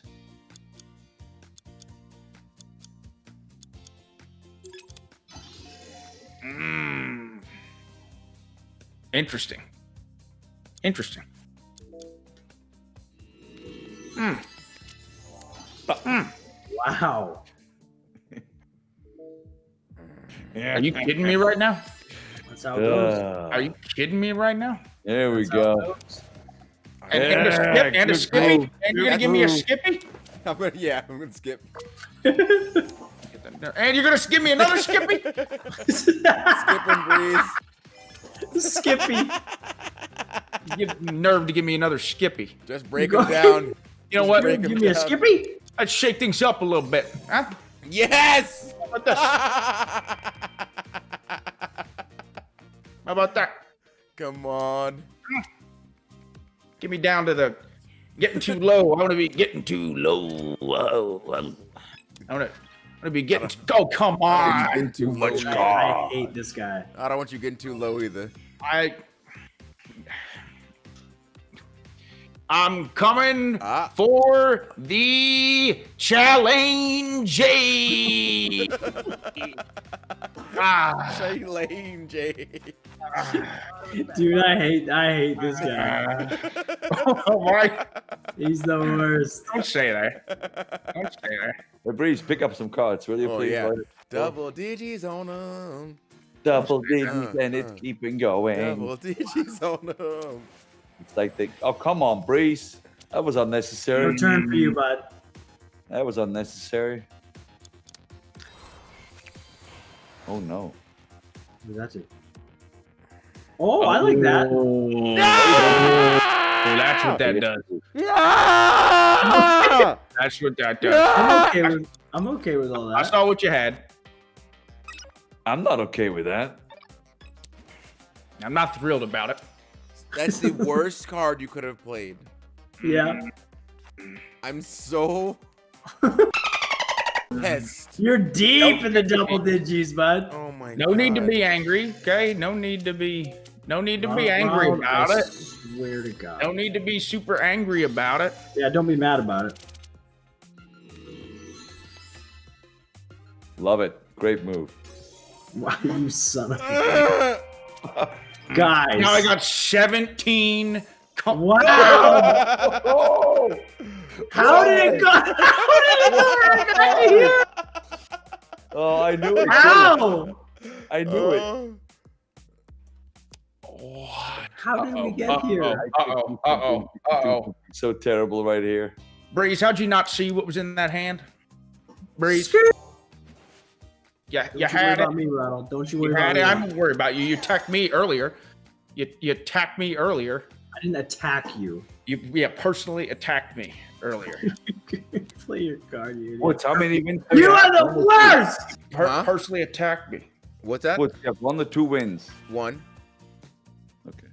Interesting. Interesting. Wow. Are you kidding me right now? That's how it goes. Are you kidding me right now? There we That's how it go. goes. And a Yeah, skip and a good skippy? move. And you're gonna Good give me a move. skippy? I'm gonna skip. And you're gonna give me another skippy? Skip and breeze. Skippy. You give nerve to give me another skippy. Just break You him go- down. You know what? break him Give me a down. Skippy. Let's shake things up a little bit. Huh? Yes! How about this? How about that? Come on. Get me down to the getting too low. I want to be getting too low. Whoa. I want to be getting. Oh, come on. Too much. I hate this guy. I don't want you getting too low either. I'm coming Ah. for the challenge. Shay Lane, Jay. Dude, I hate this guy. Oh my! He's the worst. Don't say that. Don't say that. Hey, Breeze, pick up some cards, will you Oh, please? yeah. buddy? Double digits on them. Double digits and it's keeping going. Double digits on them. It's like they. Oh, come on, Breeze. That was unnecessary. No turn for you, bud. That was unnecessary. Oh no. What did that do? Oh, I like that. Oh, that's what that does. Yeah! That's what that does. I'm okay with all I that. saw what you had. I'm not okay with that. I'm not thrilled about it. That's the worst card you could have played. Yeah. I'm so pissed. You're deep in the double digits, bud. Oh my god. No need to be angry, okay? No need to be angry Ronald, about I it. swear to God. No need to be super angry about it. Yeah, don't be mad about it. Love it. Great move. Wow, you son of a... Guys. Now I got 17. Wow. Oh! How did it go? How did it go right here? Oh, I knew it. How? I knew it. How did we get here? Uh-oh. So terrible right here. Breeze, how'd you not see what was in that hand? Breeze. Yeah, you Don't you worry had it. about me, Ronald. Don't you worry You about had me. it. I'm worried about you. You attacked me earlier. You attacked me earlier. I didn't attack you. You personally attacked me earlier. Play your card, you idiot. What's how many wins? You are the worst! Huh? Personally attacked me. What's that? What? You have 1 or 2 wins. One. Okay.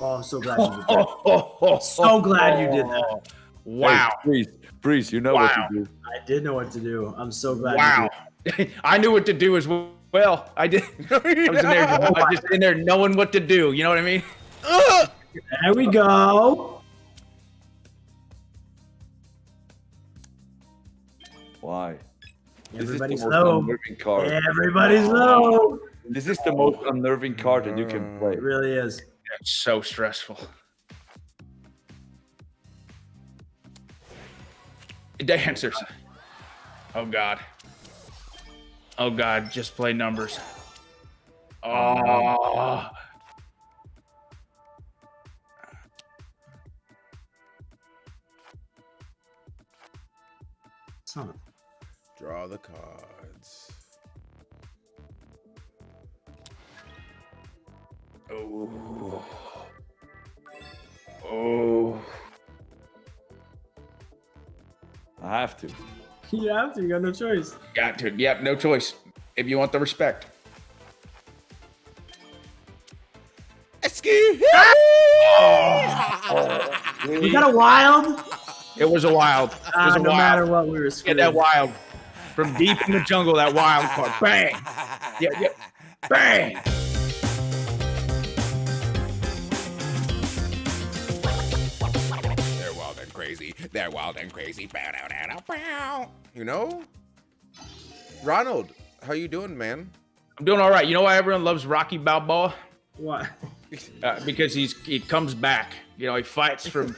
Oh, I'm so glad you did that. So glad you did that. Wow. Hey, Breeze, Breeze, you know what to do. I did know what to do. I'm so glad. Wow. I knew what to do as well. I did. I was just in there knowing what to do. You know what I mean? There we go. Why? Everybody's this is the most low. unnerving card. Everybody's low. This is the most unnerving card that you can play. It really is. It's so stressful. Dancers. Oh God. Oh God. Just play numbers. Oh. Son. Draw the cards. Oh. Oh. I have to. You have to. You got no choice. Got to. Yep. No choice. If you want the respect. You got a wild. It was a wild. It was a No wild. matter what, we were Get screwed. that wild. From deep in the jungle, that wild card. Bang. Yeah. Bang. They're wild and crazy. They're wild and crazy. Bow, dow, dow, dow, bow. You know? Ronald, how you doing, man? I'm doing all right. You know why everyone loves Rocky Balboa? What? Because he comes back. You know, he fights from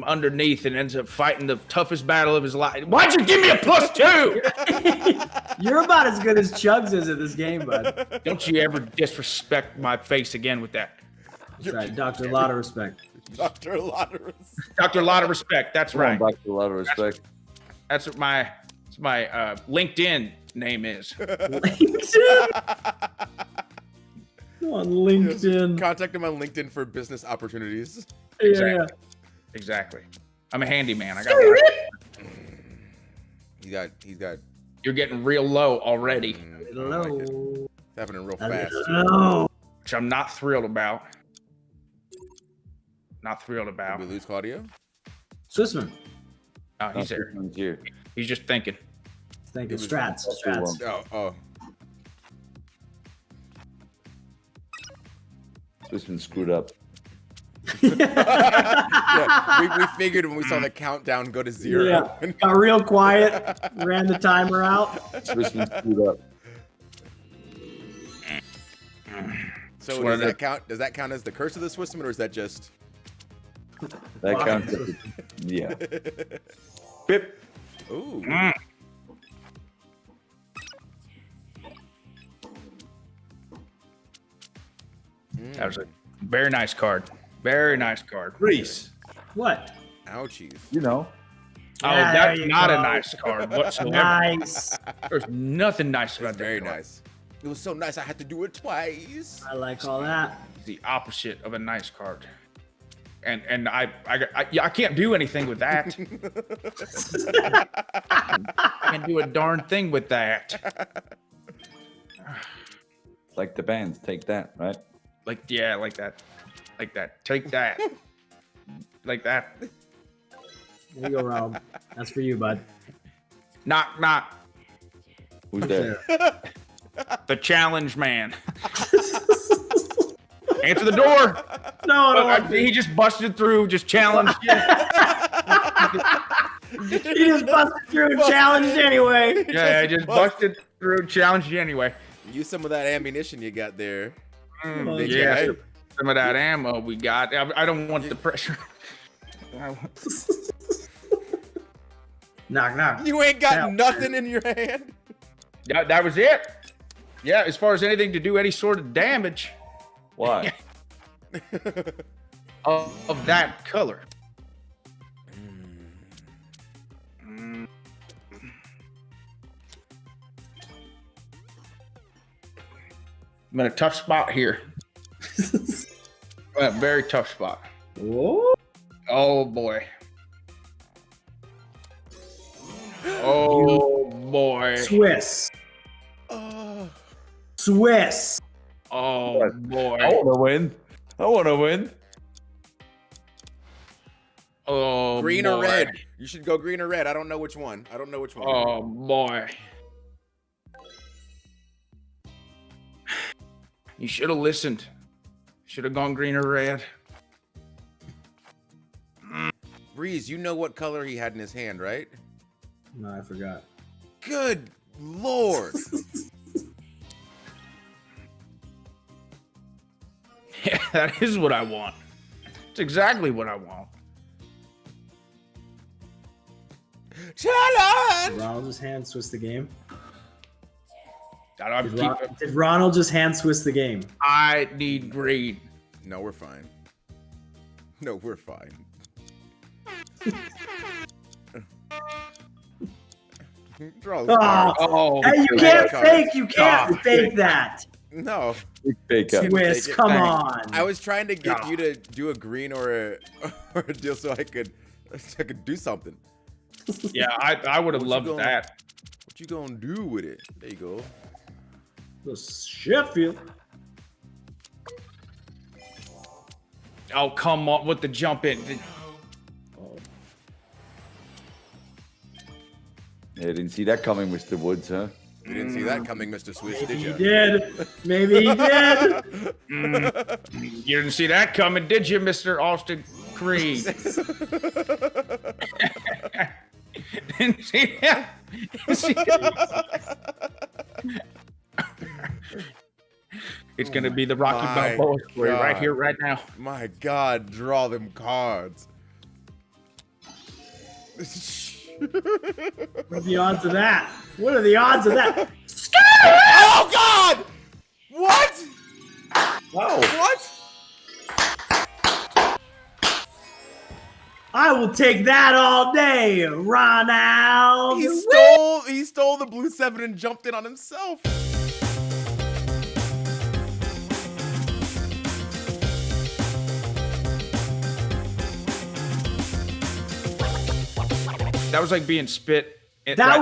underneath and ends up fighting the toughest battle of his life. Why'd you give me a +2? You're about as good as Chugs is at this game, bud. Don't you ever disrespect my face again with that. That's right, Dr. A lot of respect. Dr. A lot of respect. Dr. A lot of respect. That's Come on, right. back to a lot of respect. That's what my LinkedIn name is. LinkedIn? On LinkedIn. Contact him on LinkedIn for business opportunities. Yeah. Exactly. I'm a handyman. I got. He's got. You're getting real low already, Hello. It's happening real fast. Hello. which I'm not thrilled about. Not thrilled Did about. we lose Claudio? Swissman. Oh, he's there. Here. He's just thinking. Thank you. It was- Strats. Strats. Oh. This been screwed up. Yeah, we figured when we saw the countdown go to 0. Yeah. Got real quiet. Ran the timer out. This been screwed up. So does that count? Does that count as the curse of the Swissman, or is that just? That counts. Yeah. Pip. Ooh. That was a very nice card. Very nice card. Reese. What? Ouchies. You know. Oh, Yeah, that's there you not a go. nice card whatsoever. Nice. There's nothing nice about That's that very card. nice. It was so nice I had to do it twice. I like all that. It's the opposite of a nice card. And I can't do anything with that. I can't do a darn thing with that. Like the bands, take that, right? Like that. Like that. Take that. Like that. There you go, Ronald. That's for you, bud. Knock, knock. Who's there? The challenge man. Answer the door. No, He just busted through, just challenged you. He just busted through and challenged anyway. Yeah, just busted through, challenged you anyway. Use some of that ammunition you got there. Big Yeah, guy. some of that ammo we got. I don't want the pressure. Knock, knock. You ain't got Yeah. nothing in your hand. That was it. Yeah, as far as anything to do any sort of damage Why? of that color. I'm in a tough spot here. A very tough spot. Whoa. Oh boy. Oh boy. Swiss. Oh. Swiss. Oh I boy. want to win. I want to win. Oh Green boy. or red? You should go green or red. I don't know which one. Oh boy. You should have listened. Should have gone green or red. Breeze, you know what color he had in his hand, right? No, I forgot. Good Lord. Yeah, that is what I want. It's exactly what I want. Challenge! Ronald just hand twist the game. I Did Ronald just hand twist the game? need green. No, we're fine. No, we're fine. Draw the card. Oh, Hey, you can't fake. You can't fake that. No. Fake up. Swiss, Take it. come Thanks. on. I was trying to get you to do a green or a deal so I could do something. Yeah, I would have What you loved gonna- that. What you gonna do with it? There you go. The Sheffield. Oh, come on with the jump in. Yeah, didn't see that coming, Mr. Woods, huh? You didn't see that coming, Mr. Swiss, did Maybe he you? did. Maybe he did. You didn't see that coming, did you, Mr. Austin Creed? Didn't see that? It's gonna be the Rocky My Balboa story right God. here, right now. My God, draw them cards. What are the odds of that? What are the odds of that? Oh God! What? Wow. What? I will take that all day, Ronald. He stole the blue 7 and jumped in on himself. That was like being spit. That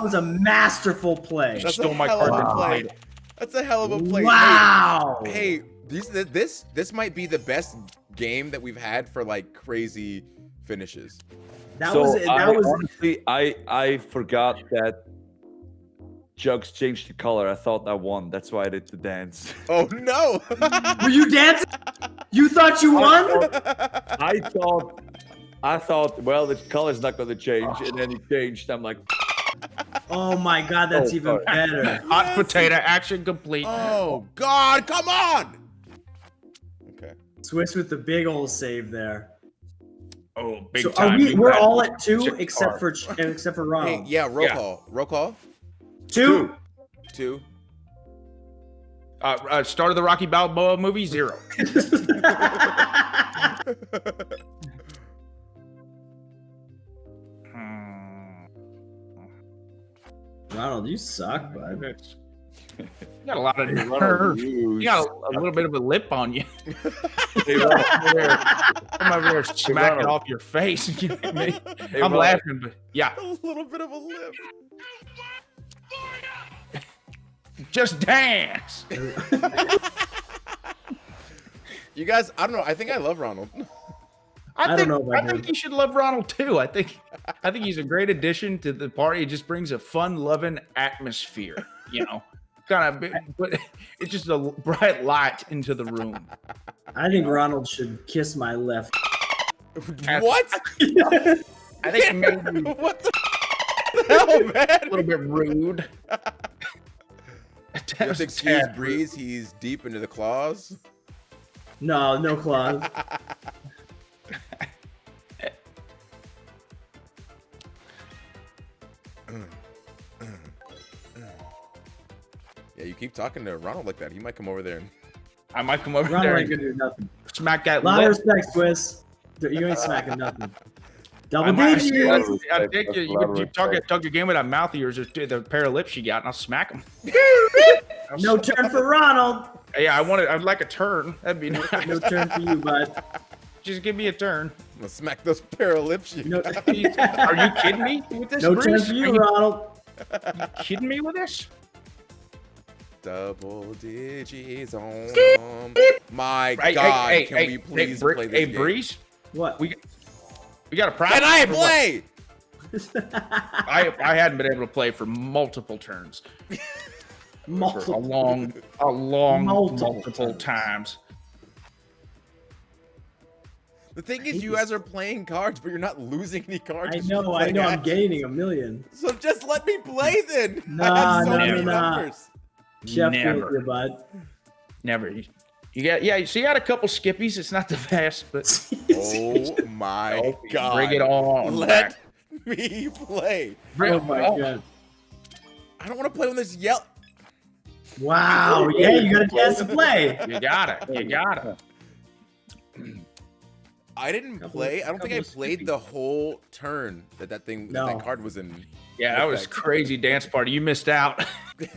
was a masterful play. That's Stole a my hell card of a and play. played it. That's a hell of a play. Wow. Hey, this might be the best game that we've had for like crazy finishes. That So was honestly, I forgot that CHUGS changed the color. I thought I won. That's why I did the dance. Oh no! Were you dancing? You thought you won? I thought, well, the color's not going to change, and then it changed. I'm like, Oh my God, that's Oh, even sorry. better. Hot potato action complete. Oh God! Come on! Okay. Swiss with the big old save there. Oh, big So time. we're all at 2 Check except card. for Hey, Ronald. yeah, roll Yeah. call. Roll call. 2. 2. Start of the Rocky Balboa movie, 0. Ronald, you suck, bud. You got a lot of Ronald, nerve. you You got a little bit of a lip on you. Hey, Ronald, I'm over there smacking Ronald. off your face. You know what I mean? Hey, I'm Ronald. laughing, but yeah, A little bit of a lip. just dance. You guys, I don't know. I think I love Ronald. I don't think, know if I I think do. you should love Ronald too. I think he's a great addition to the party. It just brings a fun, loving atmosphere. You know, kind of, but it's just a bright light into the room. I think Ronald should kiss my left. What? I think maybe What the hell, man? a little bit rude. Just excuse Breeze. He's deep into the claws. No, no claws. Yeah, you keep talking to Ronald like that. He might come over there and I might come over Ronald there ain't and gonna do nothing. smack that A lot of lip. respect, Swiss. You ain't smacking nothing. I Double might- digits. I think That's a you lot of could tug respect. your game with that mouth of yours, just do the pair of lips you got, and I'll smack them. No turn for Ronald. Yeah, I'd like a turn. That'd be nice. No turn for you, bud. Just give me a turn. I'm gonna smack those pair of lips. No, Are you kidding me with this? no turn Bruce? for Are you, Ronald. kidding me with this? Double digits on. My Hey, God, hey, can hey, we please hey, play this game? Breeze, What? we We got a practice. Can I or what? play? I hadn't been able to play for multiple turns. For a long multiple times. The thing is, you guys are playing cards, but you're not losing any cards. I 'cause you're know. playing I'm action. gaining a million. So just let me play then. I Nah, have so many nah. numbers. Chef Never. with you, bud. Never. You got so you got a couple skippies. It's not the best, but Oh my god! bring it on. Let me play. Oh my god. I don't want to play when there's yell. Wow. Yeah, you got a chance to play. You got it. You got it. I didn't play. I don't think I played the whole turn that No. that card was in. Yeah, that was crazy dance party. You missed out. Yeah,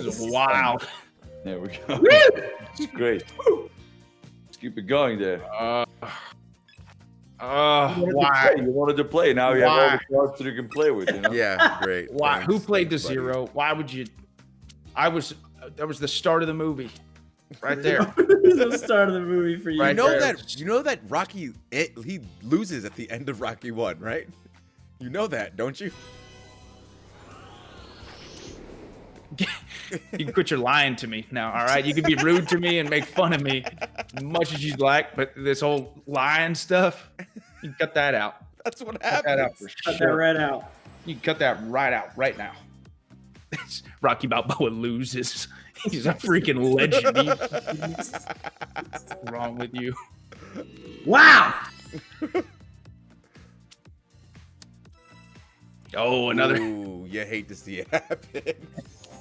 It was wild. There we go. It's great. Let's keep it going there. Why? You wanted to play. Now you have all the cards that you can play with. You know? Yeah, great. Why? Thanks. Who played the Thanks, buddy. zero? Why would you? That was the start of the movie, right there. The start of the movie for you. Right You know there. that Rocky he loses at the end of Rocky 1, right? You know that, don't you? You can quit your lying to me now, all right? You can be rude to me and make fun of me as much as you'd like, but this whole lying stuff, you can cut that out. That's what Cut that out happens. for Cut that sure. right out. You can cut that right out right now. Rocky Balboa loses. He's a freaking legend. What's wrong with you? Wow. Oh, another. Ooh, you hate to see it happen.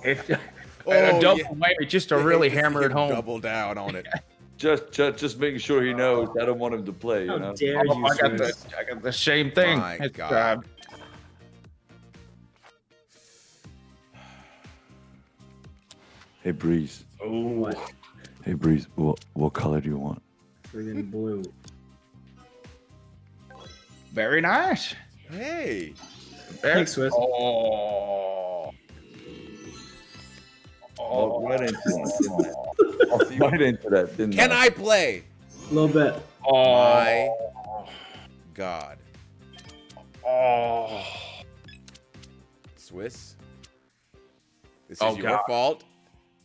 A double yeah. whammy just to You really hate to see hammer it him home. Double down on it. Just making sure he knows. I don't want him to play. You How know. dare Oh, you, I got Swiss. the same thing. My It's, God. Hey Breeze. What? Hey Breeze. What color do you want? Friggin' blue. Very nice. Hey. Thanks, Swiss. Oh. Walked right into that. Walked right into that. Didn't Can I play? A little bit. My God. Oh. Swiss. This is Oh, your God. fault,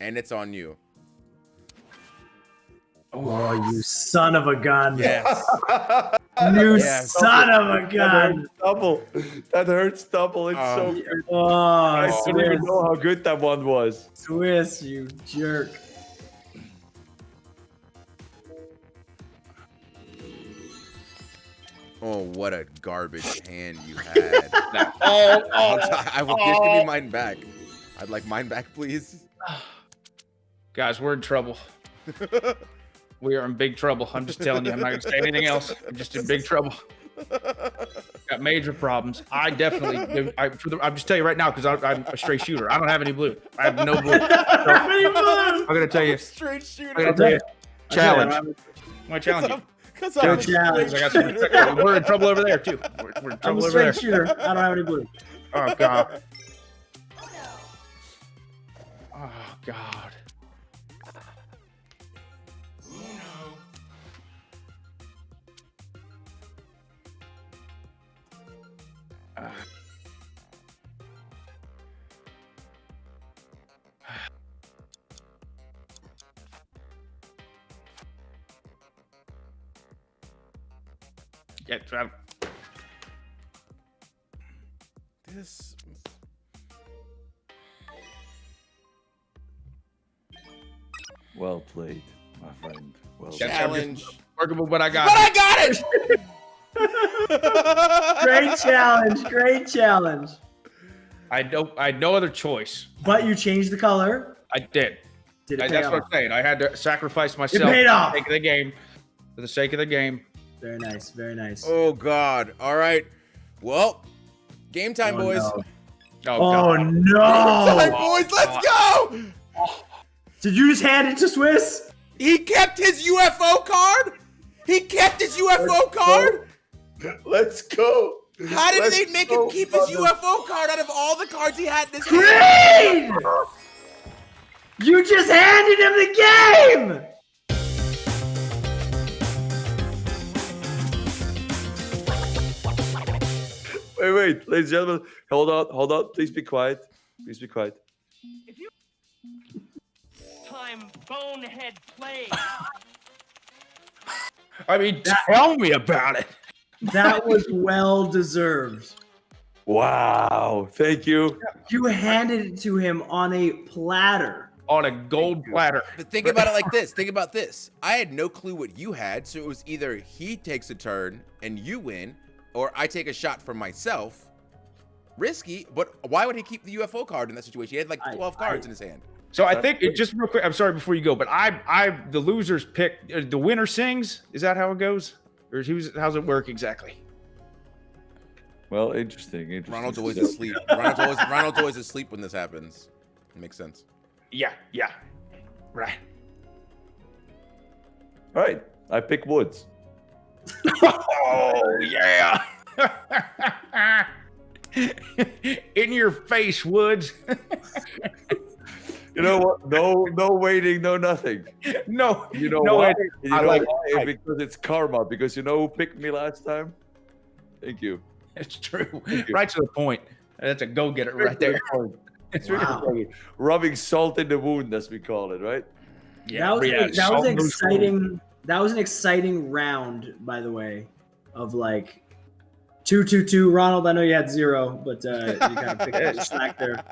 and it's on you. Oh, you son of a gun. Yes. You Yes. son of a That gun. hurts double. That hurts double. It's so good. I Oh, don't even Swiss. know how good that one was. Swiss, you jerk. Oh, what a garbage hand you had. Oh, I will give me mine back. I'd like mine back, please. Guys, we're in trouble. We are in big trouble. I'm just telling you. I'm not going to say anything else. I'm just in big trouble. Got major problems. I definitely. I'm just telling you right now because I'm a straight shooter. I don't have any blue. I have no blue. So, I'm going to tell you. Straight I'm shooter. going to tell you. Challenge. Okay, I'm going to challenge you. Because Go I'm a challenge. straight I got some, shooter. we're in trouble over there too. We're in I'm trouble a over there. straight shooter. I don't have any blue. Oh god. Oh god. Yeah, This. Well played, my friend. Well Yeah. played. Challenge. workable, but I But got I got it! Great challenge. Great challenge. I had no other choice. But you changed the color. I did. Did it pay That's what off? I'm saying. I had to sacrifice myself paid for off. the sake of the game. For the sake of the game. Very nice. Very nice. Oh, God. All right. Well, game time, Oh, boys. no. Oh, Oh, God. Game no. time, boys. Let's go! Did you just hand it to Swiss? He kept his UFO card? He kept his UFO card? Let's go. How did Let's they make go, him keep his brother. UFO card out of all the cards he had in his Green! hand? You just handed him the game! Wait, ladies and gentlemen, hold on. Please be quiet. Please be quiet. Time Bonehead Plays. I mean, tell me about it. That was well deserved. Wow, thank you. You handed it to him on a platter. On a gold platter. But think about it like this. Think about this. I had no clue what you had, so it was either he takes a turn and you win, or I take a shot for myself. Risky, but why would he keep the UFO card in that situation? He had like 12 cards in his hand. So I think just real quick. I'm sorry before you go, but the losers pick. The winner sings. Is that how it goes, or how's it work exactly? Well, interesting. Ronald's always asleep. Ronald's always asleep when this happens. It makes sense. Yeah, right. All right, I pick Woods. Oh yeah. In your face, Woods. You know what? No waiting, no nothing. No, You know no, why? I like why? it. Because it's karma. Because you know who picked me last time? Thank you. It's true. Thank you. Right to the point. That's a go-getter right there. It's Wow. really rubbing salt in the wound, as we call it, right? That was an exciting. That was an exciting round, by the way, of like 2-2-2. Ronald, I know you had 0, but you kind of picked up the slack there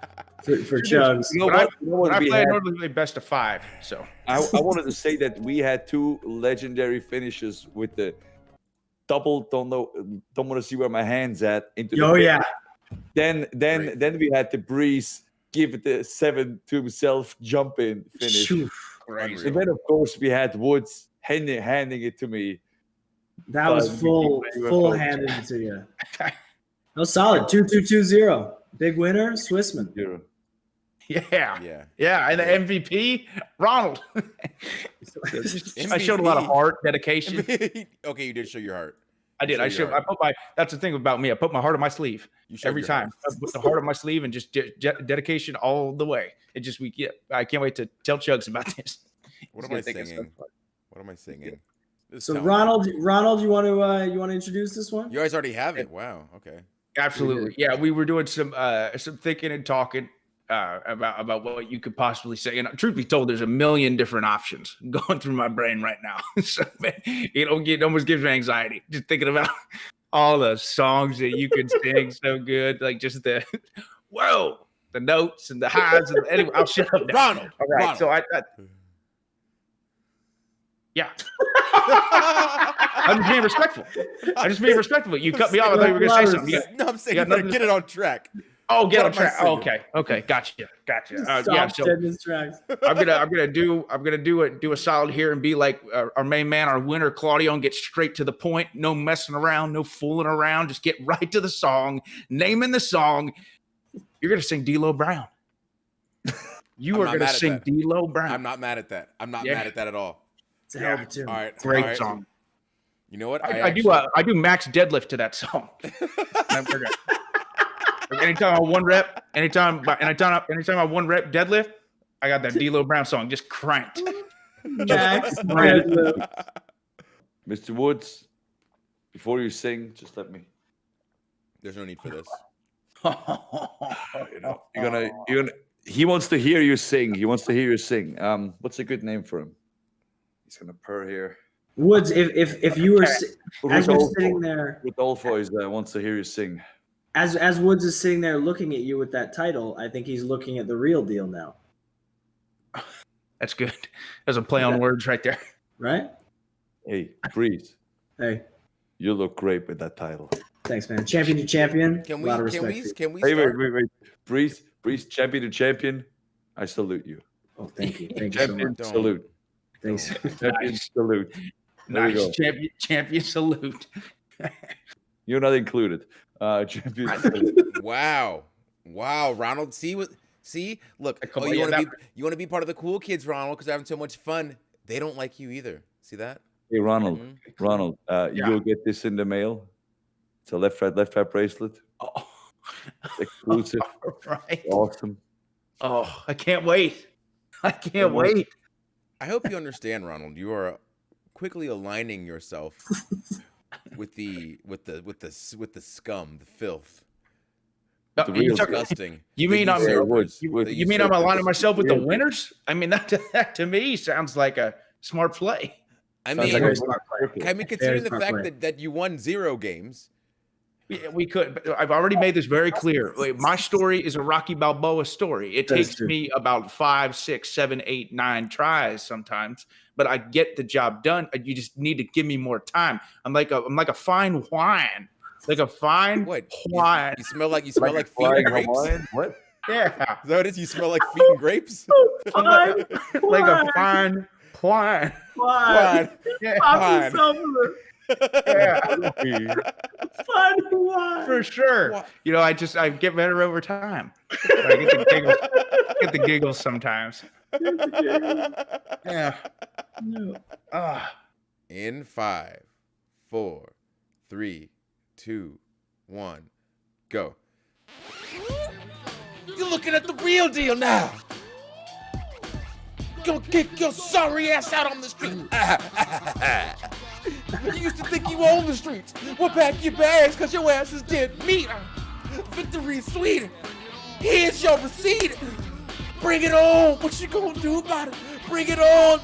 for Chugs. You know When what? You know what I we play, I had? normally play best of 5. So I wanted to say that we had 2 legendary finishes with the double. Don't want to see where my hands at into. Oh the yeah, Then we had the Breeze give it the 7 to himself jump in finish. Phew. crazy. And then of course we had Woods handing it to me. That was You full handed to you. No, solid 2-2-2-0. Big winner, Swissman. Zero. Yeah, and the MVP, Ronald. I showed a lot of heart, dedication. Okay, you did show your heart. I did. Show your heart. That's the thing about me. I put my heart on my sleeve You showed every your time. heart. I put the heart on my sleeve and just dedication all the way. I can't wait to tell Chugs about this. What He's am I gonna think it's singing? so fun. What am I singing? This So sounds- Ronald, you want to introduce this one? You guys already have it. Wow. Okay. Absolutely. Yeah, we were doing some thinking and talking about what you could possibly say. And truth be told, there's a million different options going through my brain right now. So it almost gives me anxiety just thinking about all the songs that you could sing so good, like just the the notes and the highs. And anyway, I'll shut up now. Ronald. All right. Ronald. So yeah. I'm just being respectful. You cut me off. I thought you were going to say something. No, I'm saying you you got better nothing get it on track. Oh, get on What am I track. Oh, singing? okay. Gotcha. Stop Yeah. So dead in his tracks. I'm gonna do a solid here and be like our main man, our winner, Claudio, and get straight to the point. No messing around, no fooling around. Just get right to the song. Naming the song. You're gonna sing D-Lo Brown. You I'm are not gonna mad at sing that. D-Lo Brown. I'm not mad at that. I'm not Yeah. mad at that at all. It's a hell of a tune. All right. Great all right. song. You know what? I do max deadlift to that song. Anytime I one rep, anytime I one rep deadlift, I got that D-Lo Brown song just cranked. Max, Mr. Woods, before you sing, just let me. There's no need for this. You're gonna. He wants to hear you sing. What's a good name for him? He's gonna purr here. Woods, if you were as you're sitting there, Rodolfo is wants to hear you sing. as Woods is sitting there looking at you with that title, I think he's looking at the real deal now, That's good. There's a play on words right there. right? Hey, Breeze, Hey, you look great with that title. thanks, man. Champion to champion. Can a lot of we respect. can we Hey, start? wait. Breeze, champion to champion. I salute you. Oh, thank you. Thank you so Champion much. Don't. salute. Thanks. Champion Nice. salute. There you Nice go. champion salute. You're not included. Champion salute. Wow. Ronald, look. Come Oh, on, you yeah, want to be part of the cool kids, Ronald, because they're having so much fun. They don't like you either. See that? Hey, Ronald. Mhm. Ronald, you'll get this in the mail. It's a left right bracelet. Oh. Exclusive. Right. Awesome. Oh, I can't wait. I can't Yeah, wait. I hope you understand, Ronald. You are quickly aligning yourself with the scum, the filth. The real Disgusting. You mean I'm usurpers. you mean I'm aligning myself with the winners? I mean that to me sounds like a smart play. I Sounds mean, like considering the fact that you won 0 games. We could. But I've already made this very clear. My story is a Rocky Balboa story. It takes me about 5, 6, 7, 8, 9 tries sometimes, but I get the job done. You just need to give me more time. I'm like a fine wine, like a fine wine. You smell like feet and grapes. What? Yeah, Is that what it is? You smell like feet and grapes. Fine like a fine wine. wine. Yeah, Pop yeah. Fun wine. For sure. What? You know, I get better over time. I get the giggles sometimes. Yeah. In 5, 4, 3, 2, 1, go. You're looking at the real deal now. Gonna kick your sorry ass out on the street. You used to think you owned the streets. Well, pack your bags, cause your ass is dead meat. Victory is sweet. Here's your receipt. Bring it on. What you gonna do about it? Bring it on.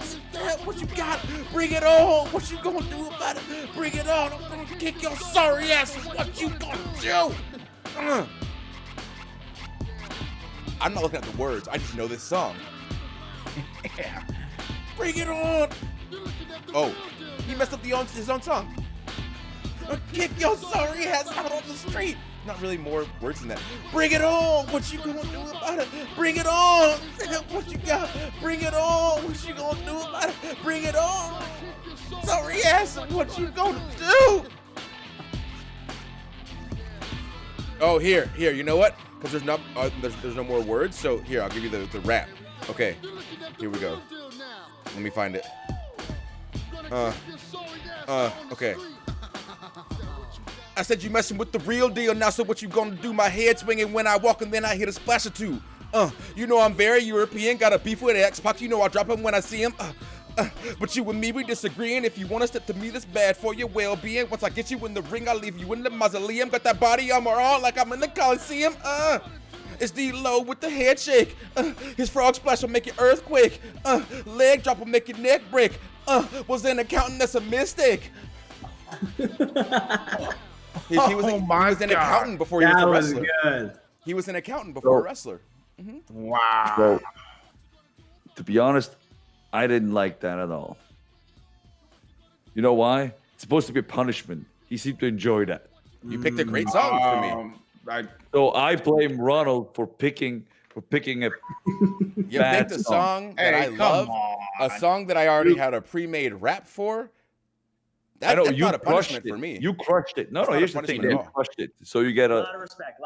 What you got? Bring it on. What you gonna do about it? Bring it on. I'm gonna kick your sorry ass. What you gonna do? I'm not looking at the words. I just know this song. Yeah. Bring it on. Oh, he messed up his own song. Kick your sorry ass out on the street. Not really more words than that. Bring it on. What you gonna do about it? Bring it on. What you got? Bring it on. What you gonna do about it? Bring it on. Sorry ass. What you gonna do? Oh, here. You know what? Because there's no more words. So here, I'll give you the rap. Okay. Here we go. Let me find it. Okay. I said you messing with the real deal now, so what you gonna do? My head swinging when I walk and then I hit a splash or two. You know I'm very European, got a beef with X-Pac, you know I drop him when I see him. But you and me, we disagreeing. If you wanna step to me, that's bad for your well-being. Once I get you in the ring, I'll leave you in the mausoleum. Got that body armor on like I'm in the Coliseum. It's D-Lo with the head shake. His frog splash will make you earthquake. Leg drop will make your neck break. Was an accountant, that's a mistake. He was an accountant before he was a wrestler. Good. He was an accountant before a wrestler. Mm-hmm. Wow. So, to be honest, I didn't like that at all. You know why? It's supposed to be a punishment. He seemed to enjoy that. You picked a great song for me. So I blame Ronald for picking a You picked a song that I love, a song that I already had a pre-made rap for. That's not a punishment for me. You crushed it. No, here's the thing. You crushed it. So you get A lot of respect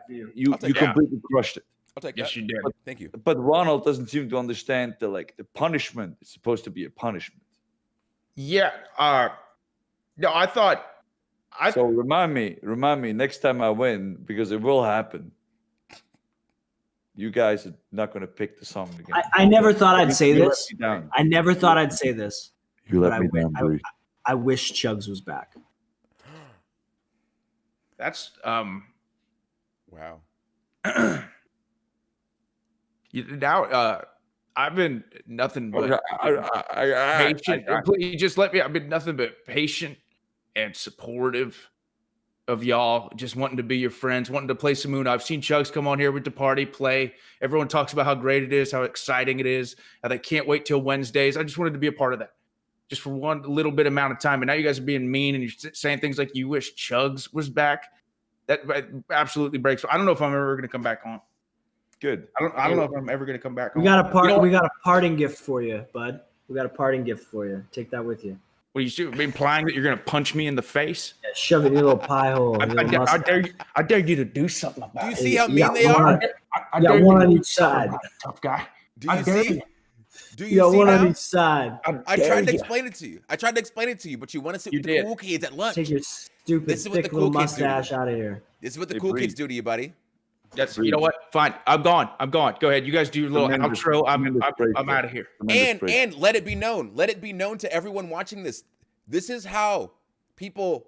for you. You completely crushed it. I'll take yes, that. you did. Thank you. But Ronald doesn't seem to understand the punishment is supposed to be a punishment. Yeah. No, I thought. So remind me next time I win, because it will happen. You guys are not going to pick the song again. I never thought I'd say this. I never thought I'd say this. You let me down, Bruce. I wish Chugs was back. That's Wow. Now I've been nothing but patient. Please just let me. I've been nothing but patient and supportive of y'all, just wanting to be your friends, wanting to play some Uno. I've seen Chugs come on here with DaParty play. Everyone talks about how great it is, how exciting it is, how they can't wait till Wednesdays. I just wanted to be a part of that, just for one little bit amount of time. And now you guys are being mean and you're saying things like you wish Chugs was back. That absolutely breaks. I don't know if I'm ever going to come back on. Good. I don't know if I'm ever going to come back on. We got a parting gift for you, bud. We got a parting gift for you. Take that with you. What you implying that you're going to punch me in the face? Yeah, shove it in your little pie hole. I dare you to do something about Do you it. see how mean they are? I got dare one you on to each side. tough guy. Do you see? Do You got you see one on now? each side. I tried to explain it to you. but you want to sit with the cool kids at lunch. Take your stupid This is what thick the cool little kids do. mustache out of here. This is what the cool kids do to you, buddy. That's, you know what? Fine. I'm gone. Go ahead. You guys do your little outro. I'm out of here. And let it be known. Let it be known to everyone watching this. This is how people